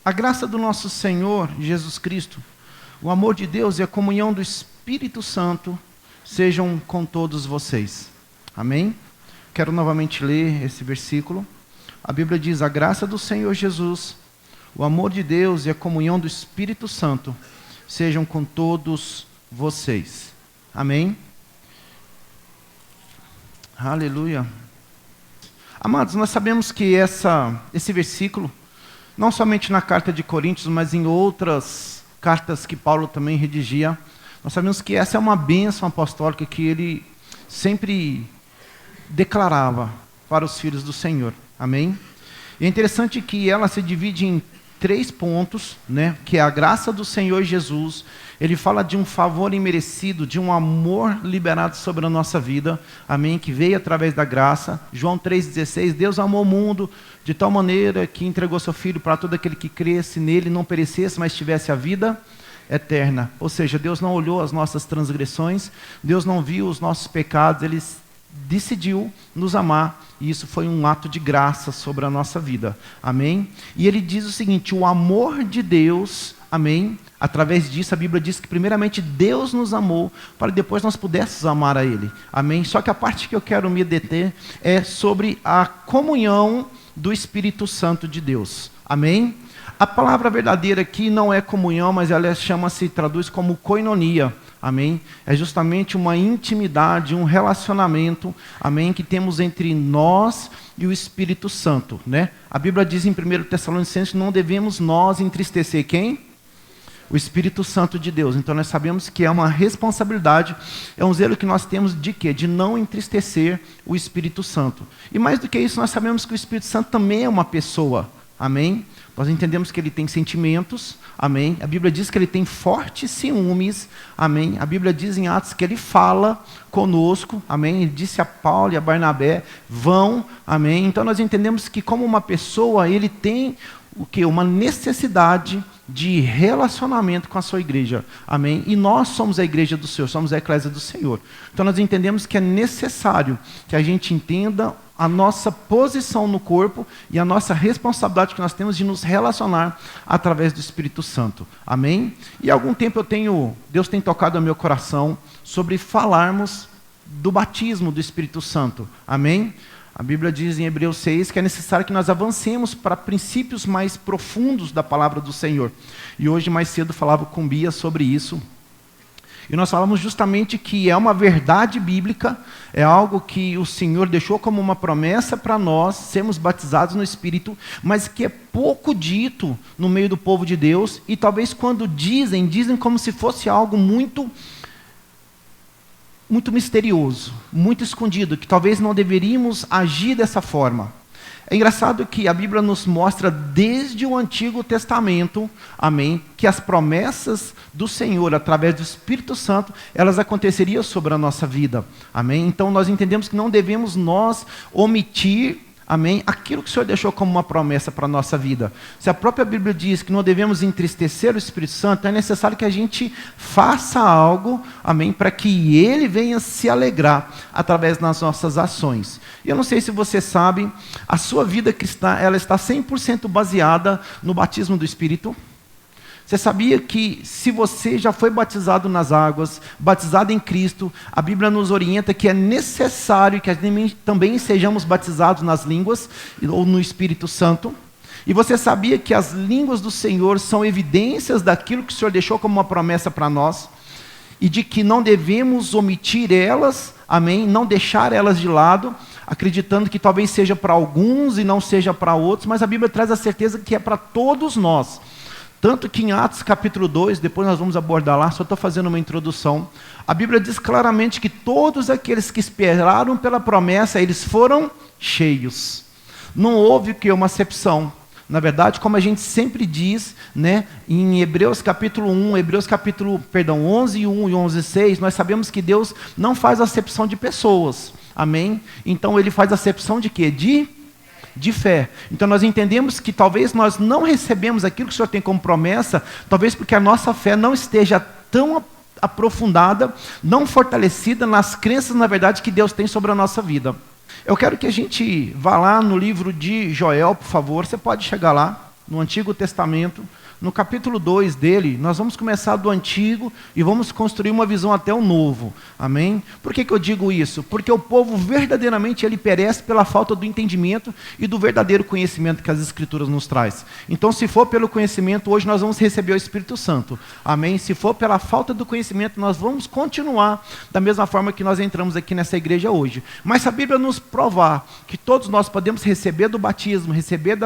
A graça do nosso Senhor Jesus Cristo, o amor de Deus e a comunhão do Espírito Santo sejam com todos vocês. Amém? Quero novamente ler esse versículo. A Bíblia diz: a graça do Senhor Jesus, o amor de Deus e a comunhão do Espírito Santo sejam com todos vocês. Amém? Aleluia. Amados, nós sabemos que esse versículo, não somente na carta de Coríntios, mas em outras cartas que Paulo também redigia, nós sabemos que essa é uma bênção apostólica que ele sempre declarava para os filhos do Senhor. Amém? E é interessante que ela se divide em 3 pontos, né? Que é a graça do Senhor Jesus. Ele fala de um favor imerecido, de um amor liberado sobre a nossa vida, amém, que veio através da graça. João 3,16, Deus amou o mundo de tal maneira que entregou seu Filho para todo aquele que cresce nele, não perecesse, mas tivesse a vida eterna. Ou seja, Deus não olhou as nossas transgressões, Deus não viu os nossos pecados, Ele decidiu nos amar, e isso foi um ato de graça sobre a nossa vida, amém? E ele diz o seguinte: o amor de Deus, amém? Através disso, a Bíblia diz que primeiramente Deus nos amou, para depois nós pudéssemos amar a Ele, amém? Só que a parte que eu quero me deter é sobre a comunhão do Espírito Santo de Deus, amém? A palavra verdadeira aqui não é comunhão, mas ela traduz como koinonia, amém? É justamente uma intimidade, um relacionamento, amém, que temos entre nós e o Espírito Santo, né? A Bíblia diz em 1 Tessalonicenses que não devemos nós entristecer quem? O Espírito Santo de Deus. Então nós sabemos que é uma responsabilidade, é um zelo que nós temos de quê? De não entristecer o Espírito Santo. E mais do que isso, nós sabemos que o Espírito Santo também é uma pessoa, amém? Nós entendemos que ele tem sentimentos, amém? A Bíblia diz que ele tem fortes ciúmes, amém? A Bíblia diz em Atos que ele fala conosco, amém? Ele disse a Paulo e a Barnabé, vão, amém? Então nós entendemos que como uma pessoa, ele tem o quê? Uma necessidade de relacionamento com a sua igreja, amém? E nós somos a igreja do Senhor, somos a eclésia do Senhor. Então nós entendemos que é necessário que a gente entenda a nossa posição no corpo e a nossa responsabilidade que nós temos de nos relacionar através do Espírito Santo, amém? E há algum tempo Deus tem tocado ao meu coração sobre falarmos do batismo do Espírito Santo, amém? A Bíblia diz em Hebreus 6 que é necessário que nós avancemos para princípios mais profundos da palavra do Senhor. E hoje mais cedo falava com Bia sobre isso. E nós falamos justamente que é uma verdade bíblica, é algo que o Senhor deixou como uma promessa para nós, sermos batizados no Espírito, mas que é pouco dito no meio do povo de Deus, e talvez quando dizem como se fosse algo muito misterioso, muito escondido, que talvez não deveríamos agir dessa forma. É engraçado que a Bíblia nos mostra desde o Antigo Testamento, amém, que as promessas do Senhor, através do Espírito Santo, elas aconteceriam sobre a nossa vida, amém? Então nós entendemos que não devemos nós omitir, amém, aquilo que o Senhor deixou como uma promessa para a nossa vida. Se a própria Bíblia diz que não devemos entristecer o Espírito Santo, é necessário que a gente faça algo, amém, para que Ele venha se alegrar através das nossas ações. E eu não sei se você sabe, a sua vida cristã, ela está 100% baseada no batismo do Espírito. Você sabia que se você já foi batizado nas águas, batizado em Cristo, a Bíblia nos orienta que é necessário que também sejamos batizados nas línguas ou no Espírito Santo? E você sabia que as línguas do Senhor são evidências daquilo que o Senhor deixou como uma promessa para nós? E de que não devemos omitir elas, amém? Não deixar elas de lado, acreditando que talvez seja para alguns e não seja para outros, mas a Bíblia traz a certeza que é para todos nós. Tanto que em Atos capítulo 2, depois nós vamos abordar lá, só estou fazendo uma introdução, a Bíblia diz claramente que todos aqueles que esperaram pela promessa, eles foram cheios. Não houve uma acepção. Na verdade, como a gente sempre diz, né, em Hebreus capítulo 1, 11, 1 e 11, 6, nós sabemos que Deus não faz acepção de pessoas. Amém? Então Ele faz acepção de quê? De fé. Então nós entendemos que talvez nós não recebemos aquilo que o Senhor tem como promessa, talvez porque a nossa fé não esteja tão aprofundada, não fortalecida nas crenças, na verdade, que Deus tem sobre a nossa vida. Eu quero que a gente vá lá no livro de Joel, por favor, você pode chegar lá. no Antigo Testamento. No capítulo 2 dele, nós vamos começar do Antigo e vamos construir uma visão até o Novo. Amém? Por que eu digo isso? Porque o povo verdadeiramente ele perece pela falta do entendimento e do verdadeiro conhecimento que as Escrituras nos traz. Então, se for pelo conhecimento, hoje nós vamos receber o Espírito Santo. Amém? Se for pela falta do conhecimento, nós vamos continuar da mesma forma que nós entramos aqui nessa igreja hoje. Mas se a Bíblia nos provar que todos nós podemos receber do batismo, receber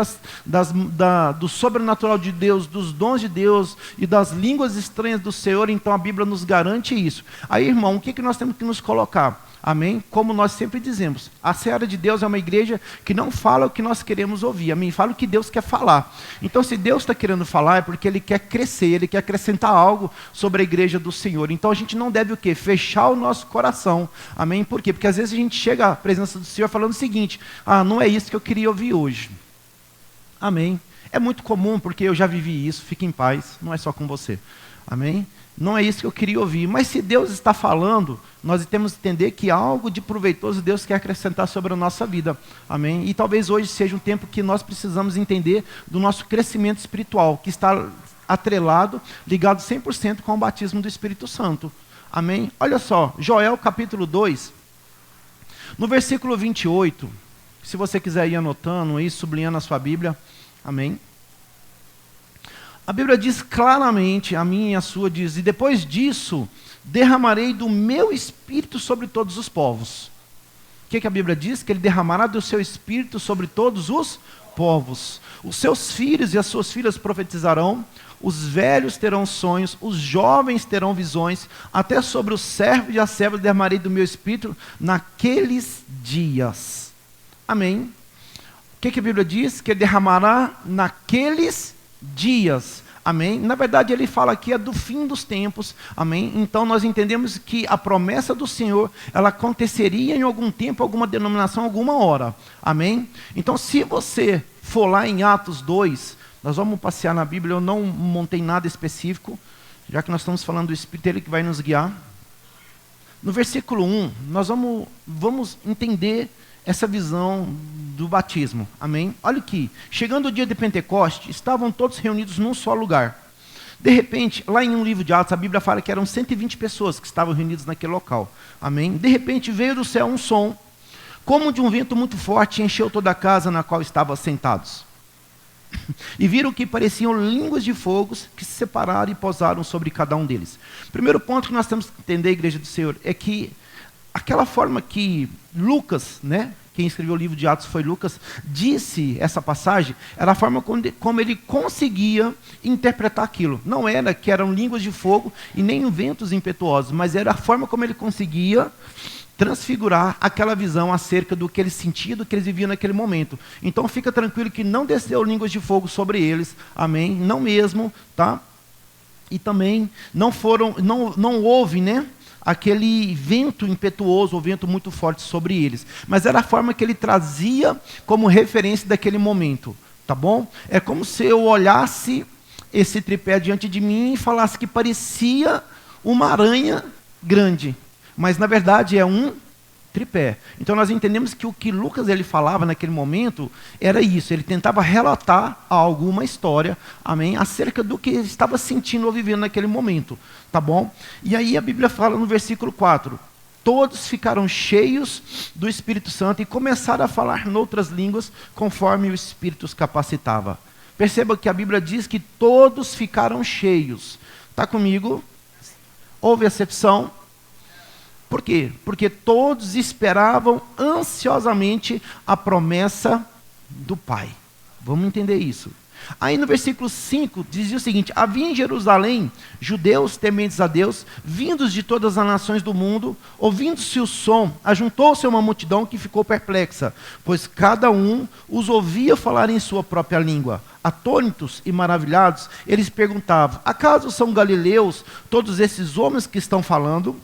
do sobrenatural de Deus, dos dons de Deus e das línguas estranhas do Senhor, então a Bíblia nos garante isso. Aí, irmão, o que nós temos que nos colocar? Amém? Como nós sempre dizemos, a Seara de Deus é uma igreja que não fala o que nós queremos ouvir. Amém? Fala o que Deus quer falar. Então, se Deus está querendo falar, é porque Ele quer crescer, Ele quer acrescentar algo sobre a igreja do Senhor. Então, a gente não deve o quê? Fechar o nosso coração. Amém? Por quê? Porque às vezes a gente chega à presença do Senhor falando o seguinte: não é isso que eu queria ouvir hoje. Amém? É muito comum, porque eu já vivi isso, fique em paz, não é só com você. Amém? Não é isso que eu queria ouvir. Mas se Deus está falando, nós temos que entender que algo de proveitoso Deus quer acrescentar sobre a nossa vida. Amém? E talvez hoje seja um tempo que nós precisamos entender do nosso crescimento espiritual, que está atrelado, ligado 100% com o batismo do Espírito Santo. Amém? Olha só, Joel capítulo 2, no versículo 28, se você quiser ir anotando aí, sublinhando a sua Bíblia. Amém? A Bíblia diz claramente, a minha e a sua diz: e depois disso, derramarei do meu Espírito sobre todos os povos. O que a Bíblia diz? Que Ele derramará do seu Espírito sobre todos os povos. Os seus filhos e as suas filhas profetizarão, os velhos terão sonhos, os jovens terão visões, até sobre os servos e as servas derramarei do meu Espírito naqueles dias. Amém? O que a Bíblia diz? Que Ele derramará naqueles dias. Amém? Na verdade, ele fala aqui do fim dos tempos. Amém? Então, nós entendemos que a promessa do Senhor, ela aconteceria em algum tempo, alguma denominação, alguma hora. Amém? Então, se você for lá em Atos 2, nós vamos passear na Bíblia, eu não montei nada específico, já que nós estamos falando do Espírito, Ele que vai nos guiar. No versículo 1, nós vamos entender essa visão do batismo. Amém? Olha aqui, chegando o dia de Pentecoste, estavam todos reunidos num só lugar. De repente, lá em um livro de Atos, a Bíblia fala que eram 120 pessoas que estavam reunidas naquele local. Amém? De repente veio do céu um som, como de um vento muito forte, e encheu toda a casa na qual estavam sentados. E viram que pareciam línguas de fogo que se separaram e pousaram sobre cada um deles. Primeiro ponto que nós temos que entender, igreja do Senhor, é que aquela forma que Lucas, né, quem escreveu o livro de Atos foi Lucas, disse essa passagem, era a forma como ele conseguia interpretar aquilo. Não era que eram línguas de fogo e nem ventos impetuosos, mas era a forma como ele conseguia transfigurar aquela visão acerca do que eles sentiam, do que eles viviam naquele momento. Então fica tranquilo que não desceu línguas de fogo sobre eles, amém? Não mesmo, tá? E também não houve, né, aquele vento impetuoso, ou vento muito forte sobre eles. Mas era a forma que ele trazia como referência daquele momento, tá bom? É como se eu olhasse esse tripé diante de mim e falasse que parecia uma aranha grande, mas na verdade é um tripé. Então nós entendemos que o que Lucas ele falava naquele momento era isso, ele tentava relatar algo, uma história, amém, acerca do que ele estava sentindo ou vivendo naquele momento, tá bom? E aí a Bíblia fala no versículo 4, todos ficaram cheios do Espírito Santo e começaram a falar noutras línguas conforme o Espírito os capacitava. Perceba que a Bíblia diz que todos ficaram cheios. Está comigo? Houve acepção? Por quê? Porque todos esperavam ansiosamente a promessa do Pai. Vamos entender isso. Aí no versículo 5 dizia o seguinte: havia em Jerusalém judeus tementes a Deus, vindos de todas as nações do mundo, ouvindo-se o som, ajuntou-se uma multidão que ficou perplexa, pois cada um os ouvia falar em sua própria língua. Atônitos e maravilhados, eles perguntavam: acaso são galileus todos esses homens que estão falando?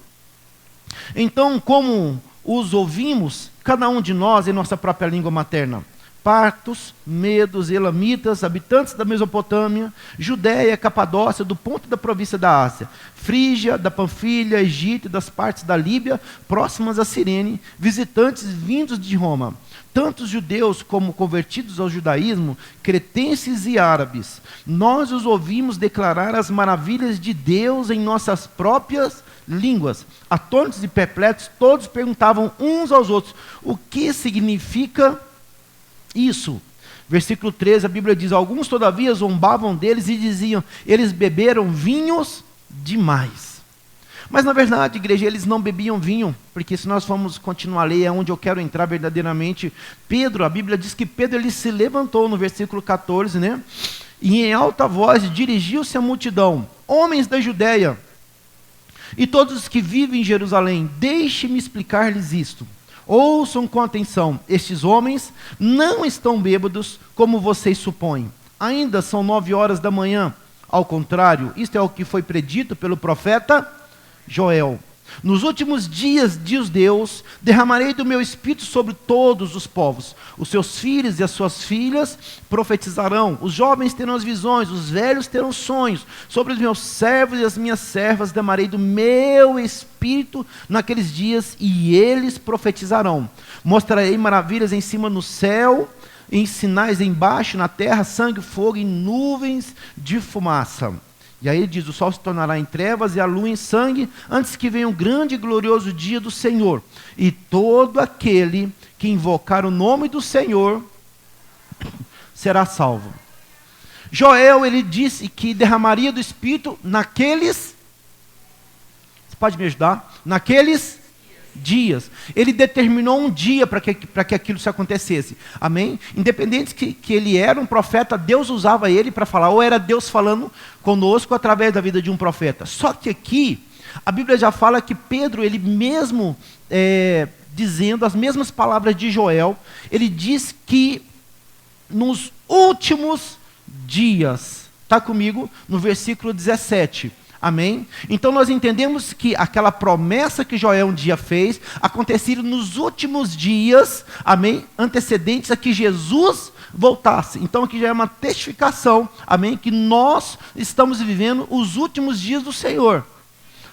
Então, como os ouvimos, cada um de nós em nossa própria língua materna? partos, medos, elamitas, habitantes da Mesopotâmia, Judéia, Capadócia, do ponto da província da Ásia, Frígia, da Panfilha, Egito e das partes da Líbia, próximas a Cirene, visitantes vindos de Roma, tanto judeus como convertidos ao judaísmo, cretenses e árabes. Nós os ouvimos declarar as maravilhas de Deus em nossas próprias línguas. Atônitos e perplexos, todos perguntavam uns aos outros: o que significa isso? Versículo 13, a Bíblia diz: alguns todavia zombavam deles e diziam: eles beberam vinhos demais. Mas na verdade, igreja, eles não bebiam vinho, porque se nós formos continuar a ler, é onde eu quero entrar verdadeiramente. Pedro, a Bíblia diz que Pedro ele se levantou no versículo 14, né? E em alta voz dirigiu-se à multidão: homens da Judéia e todos os que vivem em Jerusalém, deixe-me explicar-lhes isto. Ouçam com atenção, estes homens não estão bêbados como vocês supõem. Ainda são 9 horas da manhã. Ao contrário, isto é o que foi predito pelo profeta Joel. Nos últimos dias, diz Deus, derramarei do meu espírito sobre todos os povos. Os seus filhos e as suas filhas profetizarão. Os jovens terão as visões, os velhos terão sonhos. Sobre os meus servos e as minhas servas derramarei do meu espírito naqueles dias e eles profetizarão. Mostrarei maravilhas em cima no céu, em sinais embaixo na terra, sangue, fogo e nuvens de fumaça. E aí ele diz: o sol se tornará em trevas e a lua em sangue, antes que venha um grande e glorioso dia do Senhor. E todo aquele que invocar o nome do Senhor será salvo. Joel, ele disse que derramaria do Espírito naqueles... Você pode me ajudar? Naqueles dias. Ele determinou um dia para que aquilo se acontecesse. Amém? Independente que ele era um profeta, Deus usava ele para falar, ou era Deus falando conosco através da vida de um profeta. Só que aqui, a Bíblia já fala que Pedro, ele mesmo dizendo as mesmas palavras de Joel, ele diz que nos últimos dias, está comigo no versículo 17, amém? Então nós entendemos que aquela promessa que Joel um dia fez, aconteceria nos últimos dias, amém? Antecedentes a que Jesus voltasse. Então aqui já é uma testificação, amém? Que nós estamos vivendo os últimos dias do Senhor,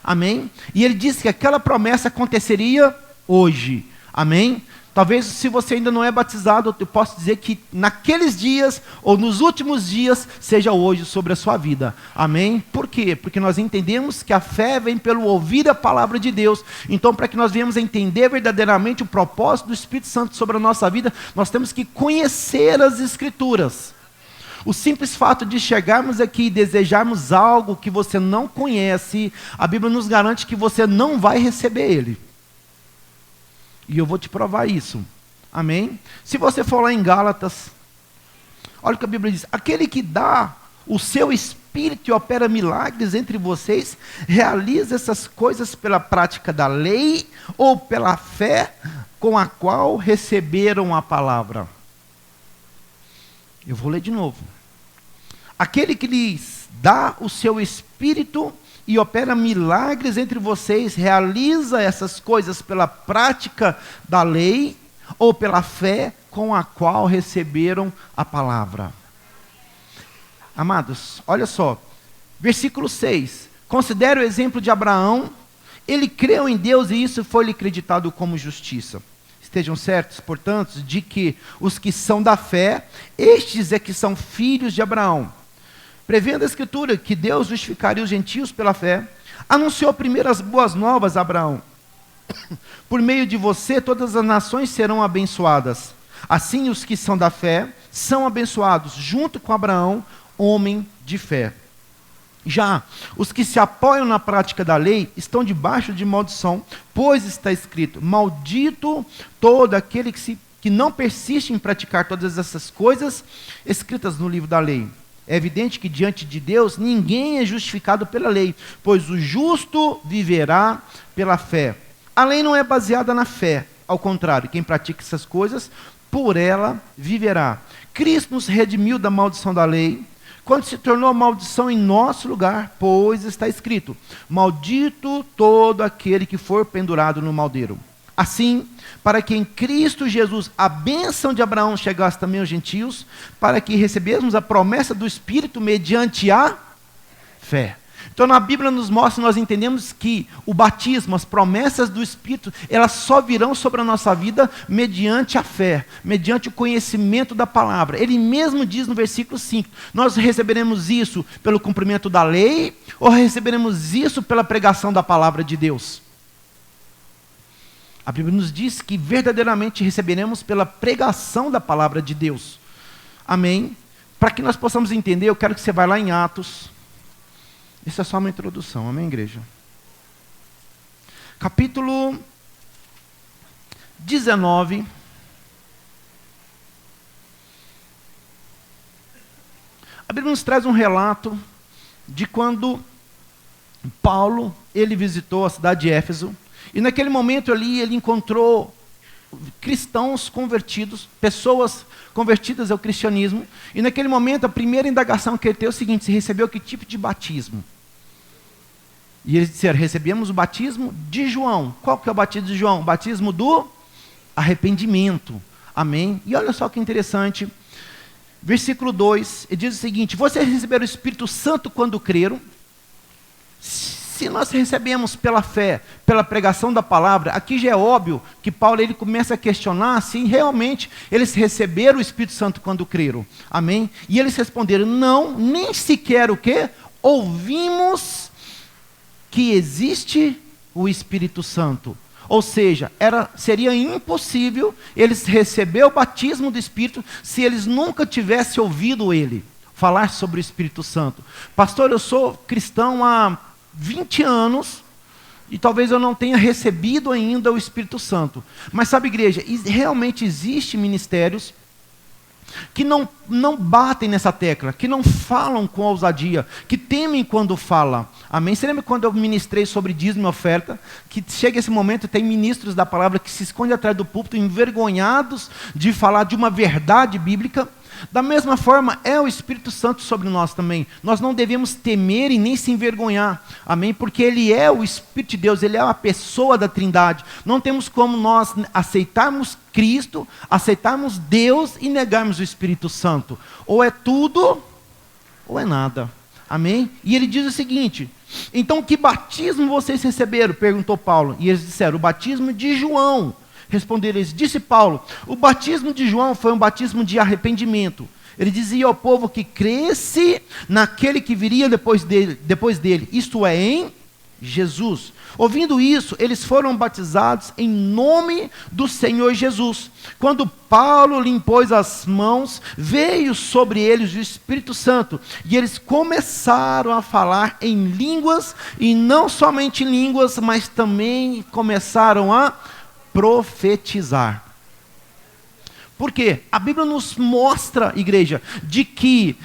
amém? E ele disse que aquela promessa aconteceria hoje, amém? Talvez se você ainda não é batizado, eu posso dizer que naqueles dias, ou nos últimos dias, seja hoje sobre a sua vida. Amém? Por quê? Porque nós entendemos que a fé vem pelo ouvir a palavra de Deus. Então, para que nós venhamos a entender verdadeiramente o propósito do Espírito Santo sobre a nossa vida, nós temos que conhecer as Escrituras. O simples fato de chegarmos aqui e desejarmos algo que você não conhece, a Bíblia nos garante que você não vai receber ele. E eu vou te provar isso. Amém? Se você for lá em Gálatas, olha o que a Bíblia diz: aquele que dá o seu Espírito e opera milagres entre vocês, realiza essas coisas pela prática da lei ou pela fé com a qual receberam a palavra. Eu vou ler de novo. Aquele que lhes dá o seu Espírito e opera milagres entre vocês, realiza essas coisas pela prática da lei ou pela fé com a qual receberam a palavra. Amados, olha só, versículo 6, considere o exemplo de Abraão, ele creu em Deus e isso foi-lhe creditado como justiça. Estejam certos, portanto, de que os que são da fé, estes é que são filhos de Abraão. Prevendo a Escritura que Deus justificaria os gentios pela fé, anunciou primeiro as boas novas a Abraão. Por meio de você, todas as nações serão abençoadas. Assim, os que são da fé são abençoados, junto com Abraão, homem de fé. Já os que se apoiam na prática da lei estão debaixo de maldição, pois está escrito: maldito todo aquele que não persiste em praticar todas essas coisas escritas no livro da lei. É evidente que diante de Deus ninguém é justificado pela lei, pois o justo viverá pela fé. A lei não é baseada na fé, ao contrário, quem pratica essas coisas, por ela viverá. Cristo nos redimiu da maldição da lei, quando se tornou maldição em nosso lugar, pois está escrito: maldito todo aquele que for pendurado no madeiro. Assim, para que em Cristo Jesus a bênção de Abraão chegasse também aos gentios, para que recebêssemos a promessa do Espírito mediante a fé. Então na Bíblia nos mostra, nós entendemos que o batismo, as promessas do Espírito, elas só virão sobre a nossa vida mediante a fé, mediante o conhecimento da palavra. Ele mesmo diz no versículo 5, nós receberemos isso pelo cumprimento da lei, ou receberemos isso pela pregação da palavra de Deus? A Bíblia nos diz que verdadeiramente receberemos pela pregação da palavra de Deus. Amém? Para que nós possamos entender, eu quero que você vá lá em Atos. Isso é só uma introdução, amém, igreja? Capítulo 19. A Bíblia nos traz um relato de quando Paulo, ele visitou a cidade de Éfeso, e naquele momento ali ele encontrou cristãos convertidos, pessoas convertidas ao cristianismo, e naquele momento a primeira indagação que ele teve é o seguinte: você recebeu que tipo de batismo? E eles disseram, recebemos o batismo de João. Qual que é o batismo de João? O batismo do arrependimento. Amém? E olha só que interessante. Versículo 2, ele diz o seguinte: vocês receberam o Espírito Santo quando creram? Se nós recebemos pela fé, pela pregação da palavra, aqui já é óbvio que Paulo ele começa a questionar se realmente eles receberam o Espírito Santo quando creram. Amém? E eles responderam, não, nem sequer o quê? Ouvimos que existe o Espírito Santo. Ou seja, seria impossível eles receber o batismo do Espírito se eles nunca tivessem ouvido ele falar sobre o Espírito Santo. Pastor, eu sou cristão há 20 anos e talvez eu não tenha recebido ainda o Espírito Santo. Mas sabe, igreja, realmente existem ministérios que não batem nessa tecla, que não falam com ousadia, que temem quando fala. Amém? Você lembra quando eu ministrei sobre dízimo e oferta? Que chega esse momento, tem ministros da palavra que se escondem atrás do púlpito, envergonhados de falar de uma verdade bíblica. Da mesma forma, é o Espírito Santo sobre nós também. Nós não devemos temer e nem se envergonhar. Amém? Porque Ele é o Espírito de Deus, Ele é a pessoa da Trindade. Não temos como nós aceitarmos Cristo, aceitarmos Deus e negarmos o Espírito Santo. Ou é tudo, ou é nada. Amém? E ele diz o seguinte: então que batismo vocês receberam? Perguntou Paulo. E eles disseram, o batismo de João. Responderam eles, disse Paulo, o batismo de João foi um batismo de arrependimento. Ele dizia ao povo que cresce naquele que viria depois dele, isto é, em Jesus. Ouvindo isso, eles foram batizados em nome do Senhor Jesus. Quando Paulo lhe impôs as mãos, veio sobre eles o Espírito Santo, e eles começaram a falar em línguas, e não somente em línguas, mas também começaram a profetizar. Por quê? A Bíblia nos mostra, igreja, de que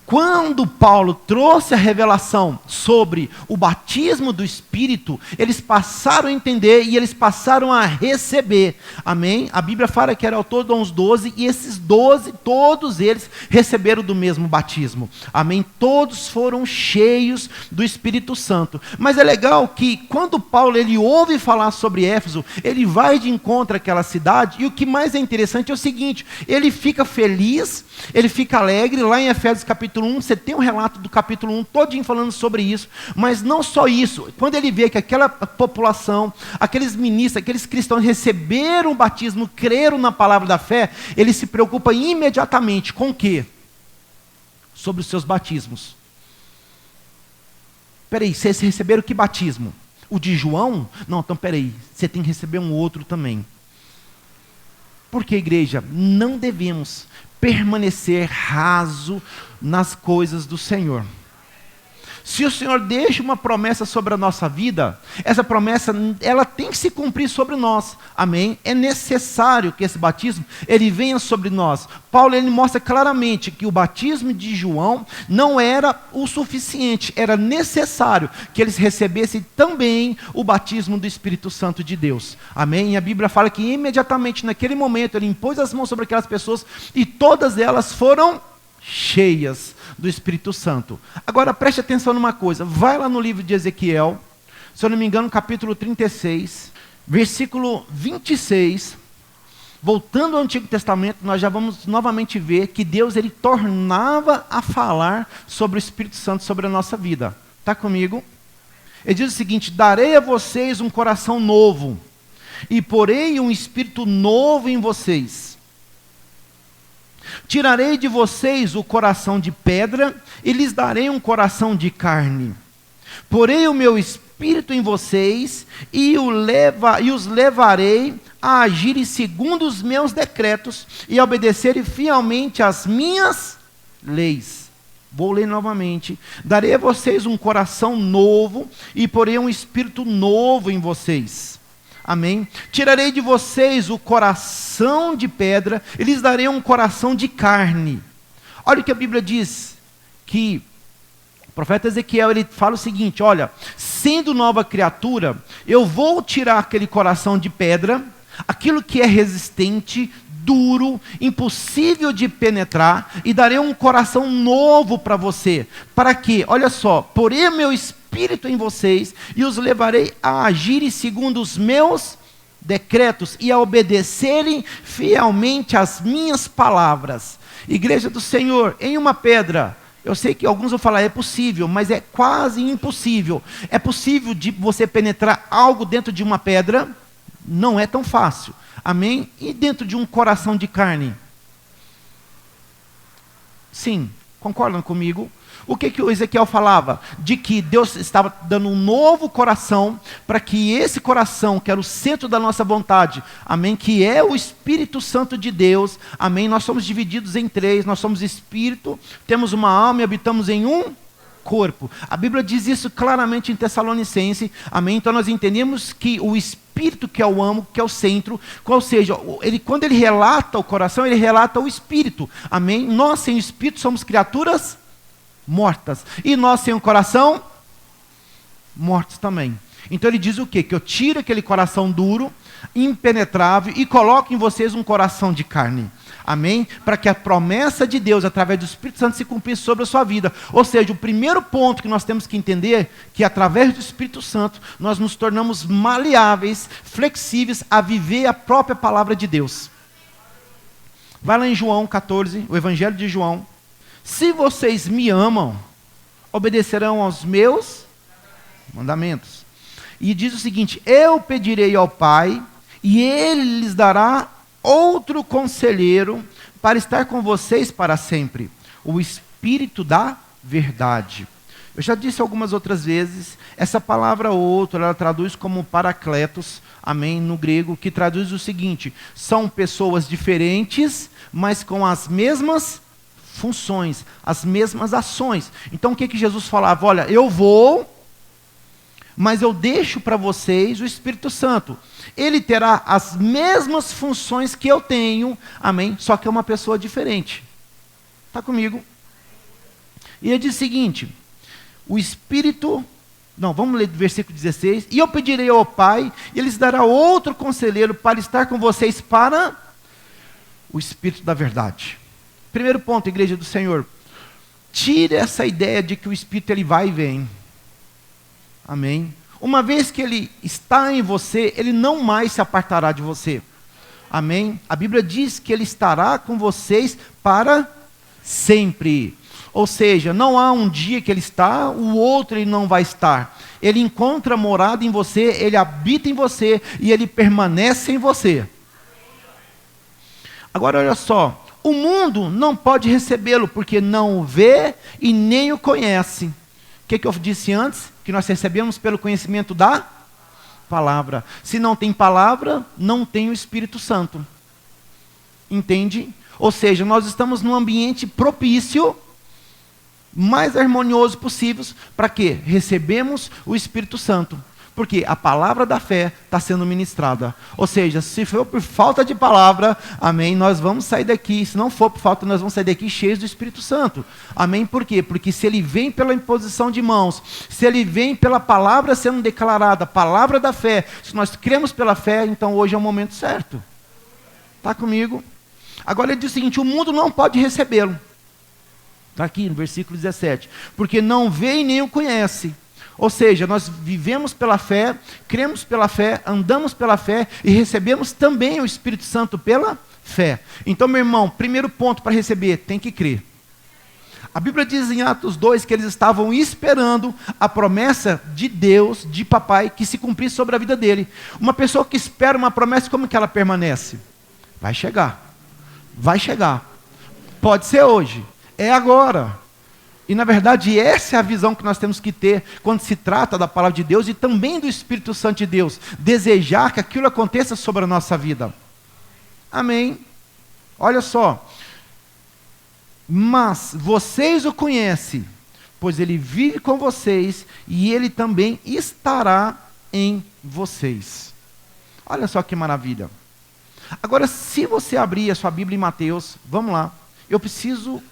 quando Paulo trouxe a revelação sobre o batismo do Espírito, eles passaram a entender e eles passaram a receber. Amém? A Bíblia fala que era ao todo uns 12, e esses 12, todos eles receberam do mesmo batismo. Amém? Todos foram cheios do Espírito Santo. Mas é legal que quando Paulo ele ouve falar sobre Éfeso, ele vai de encontro àquela cidade, e o que mais é interessante é o seguinte, ele fica feliz, ele fica alegre. Lá em Efésios capítulo 1, você tem um relato do capítulo 1 todinho falando sobre isso, mas não só isso, quando ele vê que aquela população, aqueles ministros, aqueles cristãos receberam o batismo, creram na palavra da fé, ele se preocupa imediatamente com o quê? Sobre os seus batismos. Peraí, vocês receberam que batismo? O de João? Não, então peraí, você tem que receber um outro também. Porque, igreja, não devemos permanecer raso nas coisas do Senhor. Se o Senhor deixa uma promessa sobre a nossa vida, essa promessa, ela tem que se cumprir sobre nós. Amém? É necessário que esse batismo, ele venha sobre nós. Paulo, ele mostra claramente que o batismo de João não era o suficiente. Era necessário que eles recebessem também o batismo do Espírito Santo de Deus. Amém? E a Bíblia fala que imediatamente naquele momento, ele impôs as mãos sobre aquelas pessoas e todas elas foram cheias do Espírito Santo. Agora preste atenção numa coisa, vai lá no livro de Ezequiel, se eu não me engano, capítulo 36, Versículo 26, voltando ao Antigo Testamento, nós já vamos novamente ver que Deus ele tornava a falar sobre o Espírito Santo sobre a nossa vida. Está comigo? Ele diz o seguinte: darei a vocês um coração novo, e porei um espírito novo em vocês. Tirarei de vocês o coração de pedra, e lhes darei um coração de carne. Porei o meu espírito em vocês, e os levarei a agirem segundo os meus decretos, e a obedecerem fielmente às minhas leis. Vou ler novamente. Darei a vocês um coração novo, e porei um espírito novo em vocês. Amém? Tirarei de vocês o coração de pedra, e lhes darei um coração de carne. Olha o que a Bíblia diz, que o profeta Ezequiel, ele fala o seguinte: olha, sendo nova criatura, eu vou tirar aquele coração de pedra, aquilo que é resistente, duro, impossível de penetrar, e darei um coração novo para você. Para quê? Olha só, porei meu espírito em vocês, e os levarei a agirem segundo os meus decretos, e a obedecerem fielmente às minhas palavras. Igreja do Senhor, em uma pedra, eu sei que alguns vão falar, é possível, mas é quase impossível. É possível de você penetrar algo dentro de uma pedra? Não é tão fácil. Amém? E dentro de um coração de carne? Sim, concordam comigo? O que o Ezequiel falava? De que Deus estava dando um novo coração, para que esse coração, que era o centro da nossa vontade, amém, que é o Espírito Santo de Deus, amém, nós somos divididos em três, nós somos espírito, temos uma alma e habitamos em um corpo. A Bíblia diz isso claramente em Tessalonicenses, amém, então nós entendemos que o Espírito que é o amo, que é o centro, ou seja, quando ele relata o coração, ele relata o Espírito, amém, nós sem o Espírito somos criaturas mortas, e nós sem o coração, mortos também. Então ele diz o quê? Que eu tiro aquele coração duro, impenetrável, e coloco em vocês um coração de carne. Amém? Para que a promessa de Deus, através do Espírito Santo, se cumprisse sobre a sua vida. Ou seja, o primeiro ponto que nós temos que entender, que através do Espírito Santo, nós nos tornamos maleáveis, flexíveis, a viver a própria palavra de Deus. Vai lá em João 14, o Evangelho de João. Se vocês me amam, obedecerão aos meus mandamentos. E diz o seguinte: eu pedirei ao Pai, e Ele lhes dará outro conselheiro para estar com vocês para sempre, o Espírito da verdade. Eu já disse algumas outras vezes, essa palavra outro, ela traduz como paracletos, amém, no grego, que traduz o seguinte: são pessoas diferentes, mas com as mesmas funções, as mesmas ações. Então o que Jesus falava? Olha, eu vou, mas eu deixo para vocês o Espírito Santo. Ele terá as mesmas funções que eu tenho, amém? Só que é uma pessoa diferente. Está comigo? E ele diz o seguinte: o Espírito... Não, vamos ler do versículo 16. E eu pedirei ao Pai, e Ele lhes dará outro conselheiro para estar com vocês para o Espírito da verdade. Primeiro ponto, igreja do Senhor. Tire essa ideia de que o Espírito ele vai e vem. Amém? Uma vez que ele está em você, ele não mais se apartará de você. Amém? A Bíblia diz que ele estará com vocês para sempre. Ou seja, não há um dia que ele está, o outro ele não vai estar. Ele encontra morada em você, ele habita em você e ele permanece em você. Agora olha só, o mundo não pode recebê-lo porque não o vê e nem o conhece. O que eu disse antes? Que nós recebemos pelo conhecimento da palavra. Se não tem palavra, não tem o Espírito Santo. Entende? Ou seja, nós estamos num ambiente propício, mais harmonioso possível, para quê? Recebemos o Espírito Santo. Porque a palavra da fé está sendo ministrada. Ou seja, se for por falta de palavra, amém, nós vamos sair daqui. Se não for por falta, nós vamos sair daqui cheios do Espírito Santo. Amém? Por quê? Porque se ele vem pela imposição de mãos, se ele vem pela palavra sendo declarada, a palavra da fé, se nós cremos pela fé, então hoje é o momento certo. Está comigo? Agora ele diz o seguinte: o mundo não pode recebê-lo. Está aqui no versículo 17. Porque não vê e nem o conhece. Ou seja, nós vivemos pela fé, cremos pela fé, andamos pela fé e recebemos também o Espírito Santo pela fé. Então, meu irmão, primeiro ponto para receber, tem que crer. A Bíblia diz em Atos 2 que eles estavam esperando a promessa de Deus, de papai, que se cumprisse sobre a vida dele. Uma pessoa que espera uma promessa, como que ela permanece? Vai chegar. Vai chegar. Pode ser hoje. É agora. E na verdade essa é a visão que nós temos que ter quando se trata da palavra de Deus e também do Espírito Santo de Deus. Desejar que aquilo aconteça sobre a nossa vida. Amém. Olha só. Mas vocês o conhecem, pois ele vive com vocês e ele também estará em vocês. Olha só que maravilha. Agora, se você abrir a sua Bíblia em Mateus, vamos lá. Eu preciso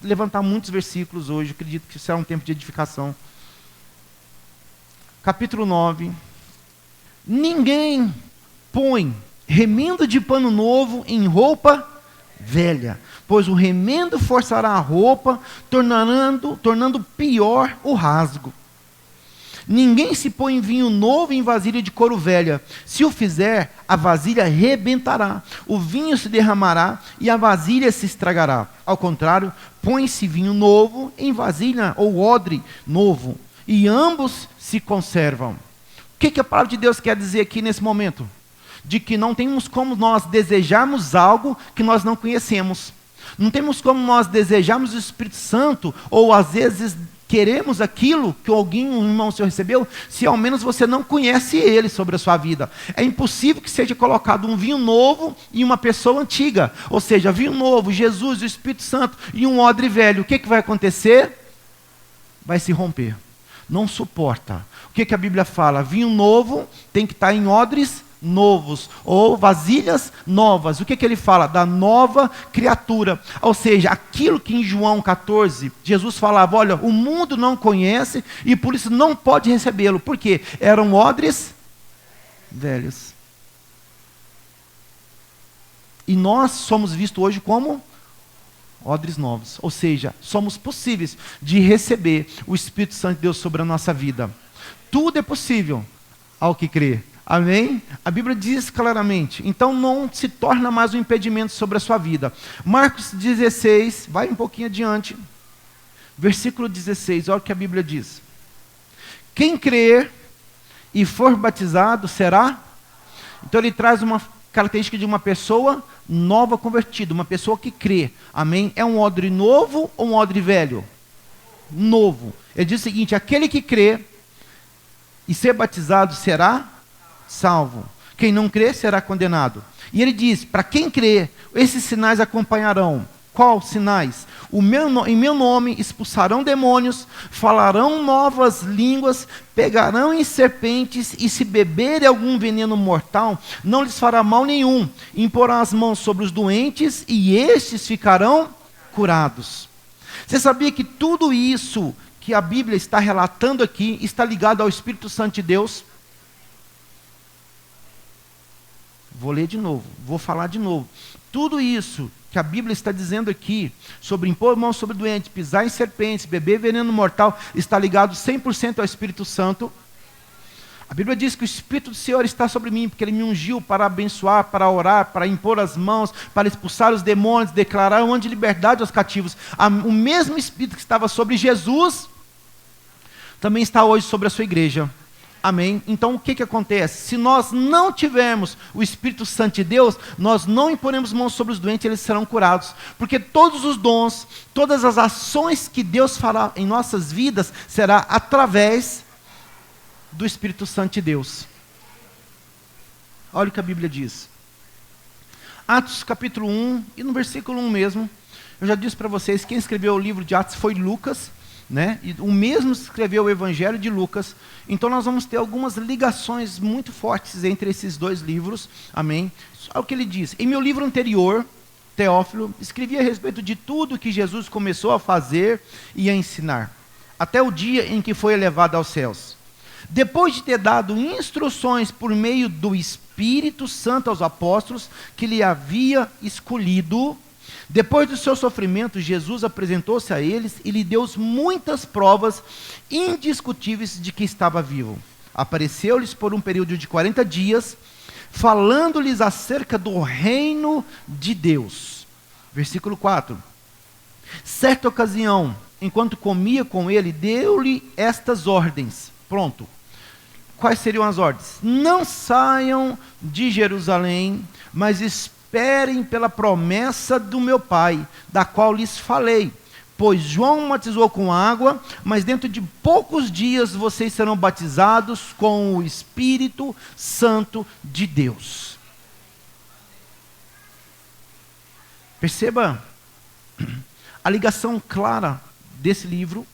levantar muitos versículos hoje, acredito que será um tempo de edificação. Capítulo 9. Ninguém põe remendo de pano novo em roupa velha, pois o remendo forçará a roupa, tornando pior o rasgo. Ninguém se põe vinho novo em vasilha de couro velha. Se o fizer, a vasilha rebentará, o vinho se derramará e a vasilha se estragará. Ao contrário, põe-se vinho novo em vasilha ou odre novo, e ambos se conservam. O que a palavra de Deus quer dizer aqui nesse momento? De que não temos como nós desejarmos algo que nós não conhecemos. Não temos como nós desejarmos o Espírito Santo, ou às vezes queremos aquilo que alguém, um irmão seu recebeu, se ao menos você não conhece ele sobre a sua vida. É impossível que seja colocado um vinho novo em uma pessoa antiga. Ou seja, vinho novo, Jesus, o Espírito Santo e um odre velho. O que vai acontecer? Vai se romper. Não suporta. O que a Bíblia fala? Vinho novo tem que estar em odres novos, ou vasilhas novas. O que ele fala? Da nova criatura. Ou seja, aquilo que em João 14, Jesus falava, olha, o mundo não conhece e por isso não pode recebê-lo. Por quê? Eram odres velhos. E nós somos vistos hoje como odres novos. Ou seja, somos possíveis de receber o Espírito Santo de Deus sobre a nossa vida. Tudo é possível ao que crê. Amém? A Bíblia diz claramente. Então não se torna mais um impedimento sobre a sua vida. Marcos 16, vai um pouquinho adiante. Versículo 16, olha o que a Bíblia diz. Quem crer e for batizado será... Então ele traz uma característica de uma pessoa nova convertida, uma pessoa que crê. Amém? É um odre novo ou um odre velho? Novo. Ele diz o seguinte, aquele que crê e ser batizado será salvo. Quem não crê será condenado. E ele diz, para quem crê, esses sinais acompanharão. Qual sinais? Em meu nome expulsarão demônios, falarão novas línguas, pegarão em serpentes, e se beberem algum veneno mortal, não lhes fará mal nenhum. Imporão as mãos sobre os doentes, e estes ficarão curados. Você sabia que tudo isso que a Bíblia está relatando aqui, está ligado ao Espírito Santo de Deus? Vou ler de novo, vou falar de novo. Tudo isso que a Bíblia está dizendo aqui, sobre impor mãos sobre doentes, pisar em serpentes, beber veneno mortal, está ligado 100% ao Espírito Santo. A Bíblia diz que o Espírito do Senhor está sobre mim, porque Ele me ungiu para abençoar, para orar, para impor as mãos, para expulsar os demônios, declarar um ano de liberdade aos cativos. O mesmo Espírito que estava sobre Jesus, também está hoje sobre a sua igreja. Amém? Então o que acontece? Se nós não tivermos o Espírito Santo de Deus, nós não imporemos mãos sobre os doentes, eles serão curados. Porque todos os dons, todas as ações que Deus fará em nossas vidas, será através do Espírito Santo de Deus. Olha o que a Bíblia diz. Atos capítulo 1, e no versículo 1 mesmo, eu já disse para vocês, quem escreveu o livro de Atos foi Lucas, né? E o mesmo escreveu o Evangelho de Lucas. Então nós vamos ter algumas ligações muito fortes entre esses dois livros. Amém? Olha o que ele diz. Em meu livro anterior, Teófilo, escrevi a respeito de tudo que Jesus começou a fazer e a ensinar, até o dia em que foi elevado aos céus. Depois de ter dado instruções por meio do Espírito Santo aos apóstolos que lhe havia escolhido, Depois do seu sofrimento, Jesus apresentou-se a eles e lhe deu muitas provas indiscutíveis de que estava vivo. Apareceu-lhes por um período de 40 dias, falando-lhes acerca do reino de Deus. Versículo 4. Certa ocasião, enquanto comia com ele, deu-lhe estas ordens. Pronto. Quais seriam as ordens? Não saiam de Jerusalém, mas esperem pela promessa do meu Pai, da qual lhes falei. Pois João batizou com água, mas dentro de poucos dias vocês serão batizados com o Espírito Santo de Deus. Perceba a ligação clara desse livro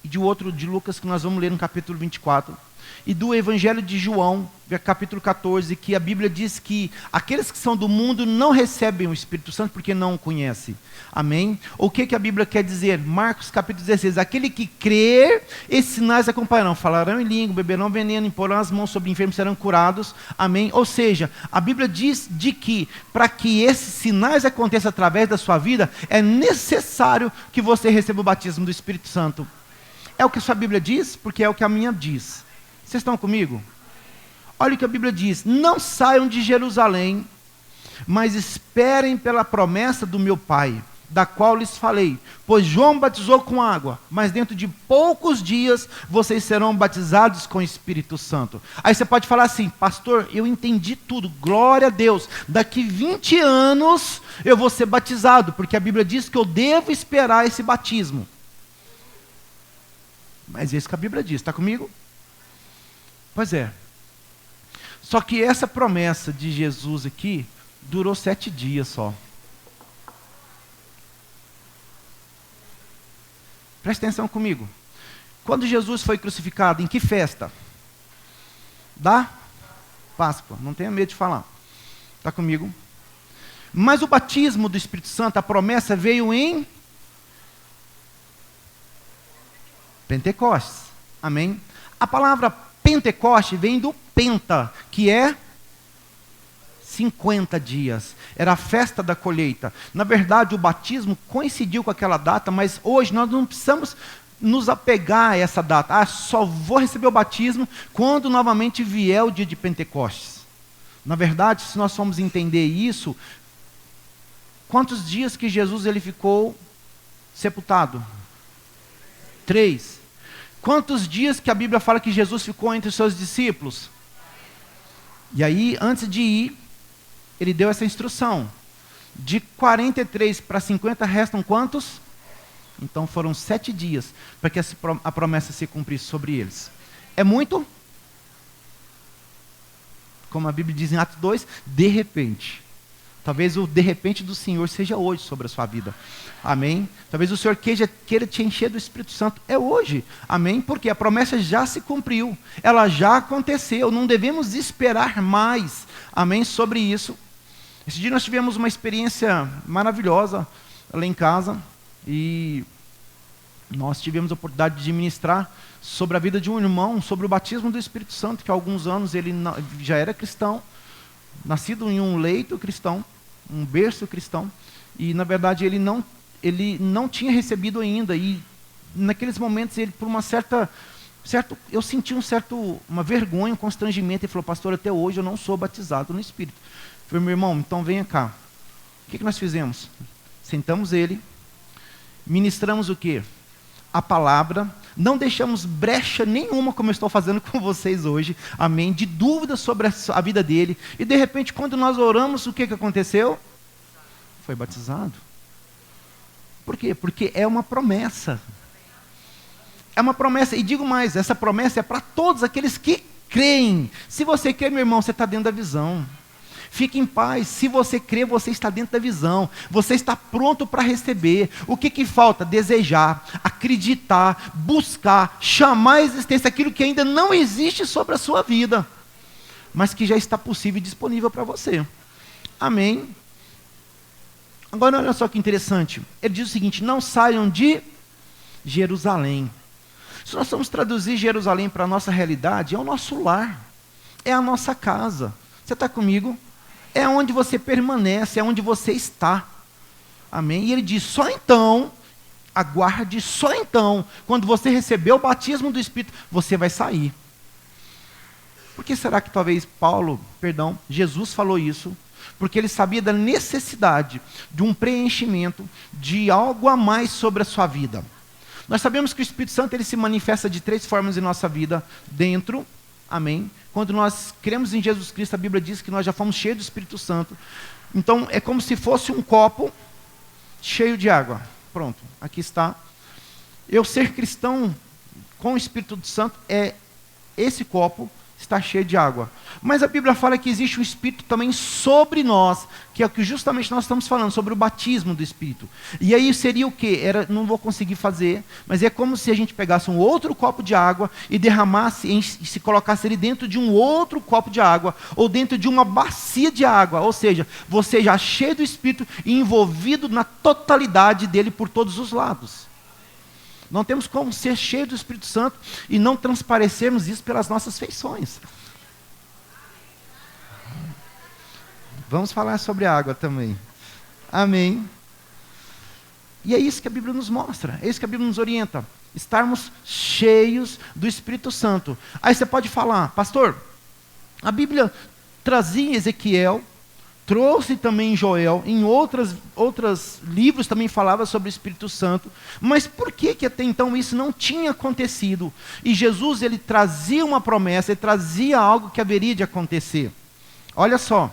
e de outro de Lucas que nós vamos ler no capítulo 24. E do Evangelho de João, capítulo 14, que a Bíblia diz que aqueles que são do mundo não recebem o Espírito Santo porque não o conhecem. Amém? O que a Bíblia quer dizer? Marcos capítulo 16, aquele que crer, esses sinais acompanharão, falarão em língua, beberão veneno, imporão as mãos sobre enfermos, serão curados. Amém? Ou seja, a Bíblia diz de que para que esses sinais aconteçam através da sua vida, é necessário que você receba o batismo do Espírito Santo. É o que a sua Bíblia diz, porque é o que a minha diz. Vocês estão comigo? Olha o que a Bíblia diz. Não saiam de Jerusalém, mas esperem pela promessa do meu Pai, da qual lhes falei. Pois João batizou com água, mas dentro de poucos dias vocês serão batizados com o Espírito Santo. Aí você pode falar assim, pastor, eu entendi tudo, glória a Deus. Daqui 20 anos eu vou ser batizado, porque a Bíblia diz que eu devo esperar esse batismo. Mas é isso que a Bíblia diz, está comigo? Pois é. Só que essa promessa de Jesus aqui durou 7 dias só. Presta atenção comigo. Quando Jesus foi crucificado, em que festa? Da Páscoa. Não tenha medo de falar. Está comigo? Mas o batismo do Espírito Santo, a promessa veio em Pentecostes. Amém? A palavra Pentecoste vem do Penta, que é 50 dias. Era a festa da colheita. Na verdade, o batismo coincidiu com aquela data, mas hoje nós não precisamos nos apegar a essa data. Ah, só vou receber o batismo quando novamente vier o dia de Pentecostes. Na verdade, se nós formos entender isso, quantos dias que Jesus ele ficou sepultado? 3. Quantos dias que a Bíblia fala que Jesus ficou entre os seus discípulos? E aí, antes de ir, ele deu essa instrução. De 43 para 50 restam quantos? Então foram 7 dias para que a promessa se cumprisse sobre eles. É muito? Como a Bíblia diz em Atos 2, de repente. Talvez o de repente do Senhor seja hoje sobre a sua vida. Amém? Talvez o Senhor queira te encher do Espírito Santo. É hoje. Amém? Porque a promessa já se cumpriu. Ela já aconteceu. Não devemos esperar mais. Amém? Sobre isso. Esse dia nós tivemos uma experiência maravilhosa lá em casa. E nós tivemos a oportunidade de ministrar sobre a vida de um irmão, sobre o batismo do Espírito Santo, que há alguns anos ele já era cristão. Nascido em um leito cristão, um berço cristão, e na verdade ele não tinha recebido ainda, e naqueles momentos ele por eu senti uma vergonha, um constrangimento, ele falou, pastor, até hoje eu não sou batizado no Espírito. Eu falei, meu irmão, então venha cá. O que nós fizemos? Sentamos ele, ministramos o quê? A palavra, não deixamos brecha nenhuma, como eu estou fazendo com vocês hoje, amém, de dúvidas sobre a vida dele, e de repente quando nós oramos, o que aconteceu? Foi batizado. Por quê? Porque é uma promessa. É uma promessa, e digo mais, essa promessa é para todos aqueles que creem. Se você crê, meu irmão, você está dentro da visão. Fique em paz, se você crê, você está dentro da visão, você está pronto para receber. O que falta? Desejar, acreditar, buscar, chamar à existência aquilo que ainda não existe sobre a sua vida, mas que já está possível e disponível para você. Amém? Agora olha só que interessante, ele diz o seguinte, não saiam de Jerusalém. Se nós vamos traduzir Jerusalém para a nossa realidade, é o nosso lar, é a nossa casa. Você está comigo? É onde você permanece, é onde você está. Amém? E ele diz, só então, aguarde, só então, quando você receber o batismo do Espírito, você vai sair. Por que será que talvez Jesus falou isso? Porque ele sabia da necessidade de um preenchimento, de algo a mais sobre a sua vida. Nós sabemos que o Espírito Santo ele se manifesta de 3 formas em nossa vida, dentro, amém? Quando nós cremos em Jesus Cristo, a Bíblia diz que nós já fomos cheios do Espírito Santo. Então, é como se fosse um copo cheio de água. Pronto, aqui está. Eu ser cristão com o Espírito Santo é esse copo está cheio de água. Mas a Bíblia fala que existe um Espírito também sobre nós, que é o que justamente nós estamos falando, sobre o batismo do Espírito. E aí seria o quê? Não vou conseguir fazer, mas é como se a gente pegasse um outro copo de água e derramasse, e se colocasse ele dentro de um outro copo de água, ou dentro de uma bacia de água, ou seja, você já cheio do Espírito e envolvido na totalidade dele por todos os lados. Não temos como ser cheio do Espírito Santo e não transparecermos isso pelas nossas feições. Vamos falar sobre água também. Amém. E é isso que a Bíblia nos mostra, é isso que a Bíblia nos orienta. Estarmos cheios do Espírito Santo. Aí você pode falar, pastor, a Bíblia trazia em Ezequiel, trouxe também em Joel, em outros livros também falava sobre o Espírito Santo, mas por que até então isso não tinha acontecido? E Jesus, ele trazia uma promessa, ele trazia algo que haveria de acontecer. Olha só,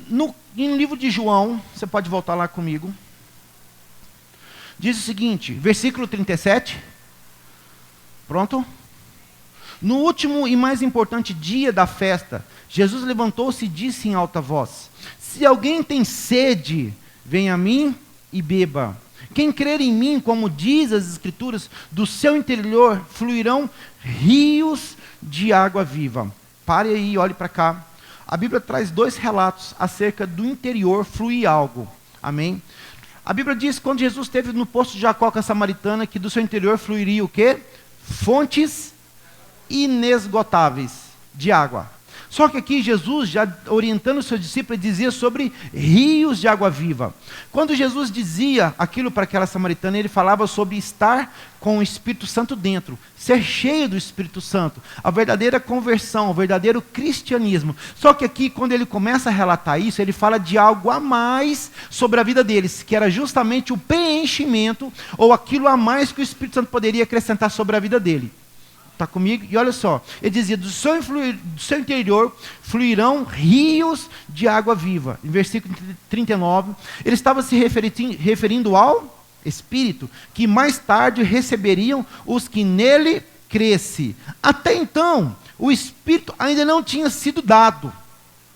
no livro de João, você pode voltar lá comigo, diz o seguinte, versículo 37, pronto? No último e mais importante dia da festa, Jesus levantou-se e disse em alta voz, se alguém tem sede, venha a mim e beba. Quem crer em mim, como diz as Escrituras, do seu interior fluirão rios de água viva. Pare aí, olhe para cá. A Bíblia traz 2 relatos acerca do interior fluir algo. Amém? A Bíblia diz que quando Jesus esteve no poço de Jacó com a samaritana, que do seu interior fluiria o quê? Fontes inesgotáveis de água. Só que aqui Jesus, já orientando os seus discípulos, dizia sobre rios de água viva. Quando Jesus dizia aquilo para aquela samaritana, ele falava sobre estar com o Espírito Santo dentro, ser cheio do Espírito Santo, a verdadeira conversão, o verdadeiro cristianismo. Só que aqui, quando ele começa a relatar isso, ele fala de algo a mais sobre a vida deles, que era justamente o preenchimento, ou aquilo a mais que o Espírito Santo poderia acrescentar sobre a vida dele. Está comigo? E olha só, ele dizia, do seu interior fluirão rios de água viva. Em versículo 39, ele estava se referindo ao Espírito, que mais tarde receberiam os que nele crescem. Até então, o Espírito ainda não tinha sido dado.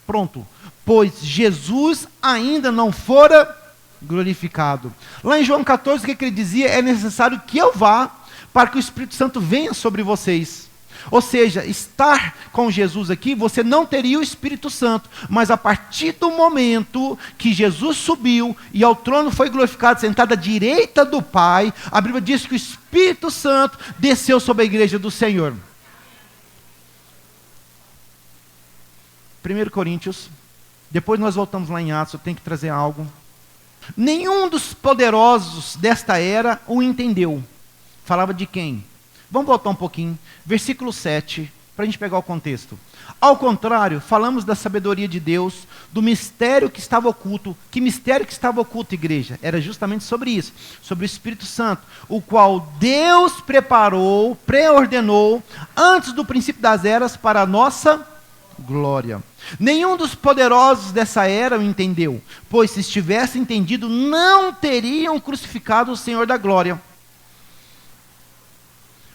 Pronto. Pois Jesus ainda não fora glorificado. Lá em João 14, o que ele dizia? É necessário que eu vá, para que o Espírito Santo venha sobre vocês. Ou seja, estar com Jesus aqui, você não teria o Espírito Santo, mas a partir do momento que Jesus subiu e ao trono foi glorificado, sentado à direita do Pai, a Bíblia diz que o Espírito Santo desceu sobre a igreja do Senhor. 1 Coríntios, depois nós voltamos lá em Atos, eu tenho que trazer algo. Nenhum dos poderosos desta era o entendeu. Falava de quem? Vamos voltar um pouquinho. Versículo 7, para a gente pegar o contexto. Ao contrário, falamos da sabedoria de Deus, do mistério que estava oculto. Que mistério que estava oculto, igreja? Era justamente sobre isso, sobre o Espírito Santo, o qual Deus preparou, preordenou, antes do princípio das eras, para a nossa glória. Nenhum dos poderosos dessa era o entendeu, pois se estivesse entendido, não teriam crucificado o Senhor da glória.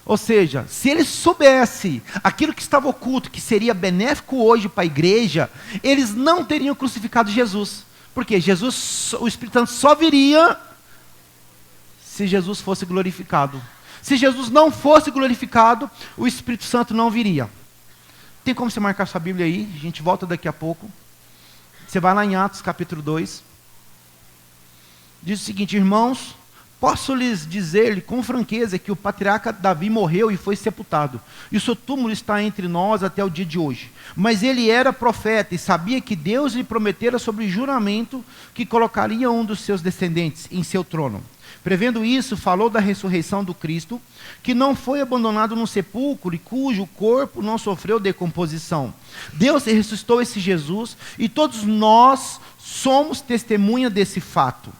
Ou seja, se eles soubessem aquilo que estava oculto, que seria benéfico hoje para a igreja, eles não teriam crucificado Jesus. Porque Jesus, o Espírito Santo só viria se Jesus fosse glorificado. Se Jesus não fosse glorificado, o Espírito Santo não viria. Tem como você marcar sua Bíblia aí? A gente volta daqui a pouco. Você vai lá em Atos capítulo 2. Diz o seguinte, irmãos, Posso lhes dizer com franqueza que o patriarca Davi morreu e foi sepultado, e o seu túmulo está entre nós até o dia de hoje. Mas ele era profeta e sabia que Deus lhe prometera sobre juramento que colocaria um dos seus descendentes em seu trono. Prevendo isso, falou da ressurreição do Cristo, que não foi abandonado no sepulcro e cujo corpo não sofreu decomposição. Deus ressuscitou esse Jesus e todos nós somos testemunha desse fato.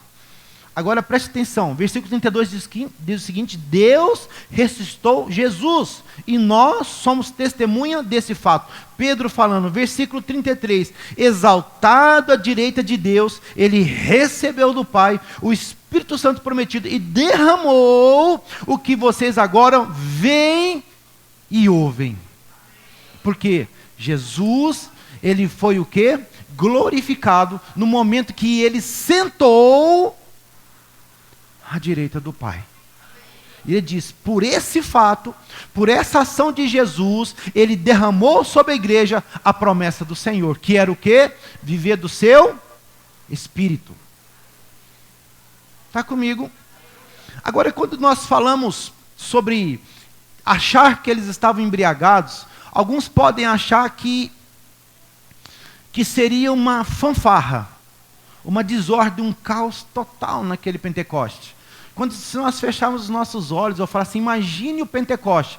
Agora preste atenção, versículo 32 diz o seguinte: Deus ressuscitou Jesus e nós somos testemunha desse fato. Pedro falando, versículo 33, exaltado à direita de Deus, ele recebeu do Pai o Espírito Santo prometido e derramou o que vocês agora veem e ouvem. Porque Jesus, ele foi o quê? Glorificado no momento que ele sentou à direita do Pai. E ele diz, por esse fato, por essa ação de Jesus, ele derramou sobre a igreja a promessa do Senhor, que era o quê? Viver do seu Espírito. Está comigo? Agora, quando nós falamos sobre achar que eles estavam embriagados, alguns podem achar que seria uma fanfarra, uma desordem, um caos total naquele Pentecoste. Se nós fecharmos os nossos olhos, eu falo assim, imagine o Pentecoste.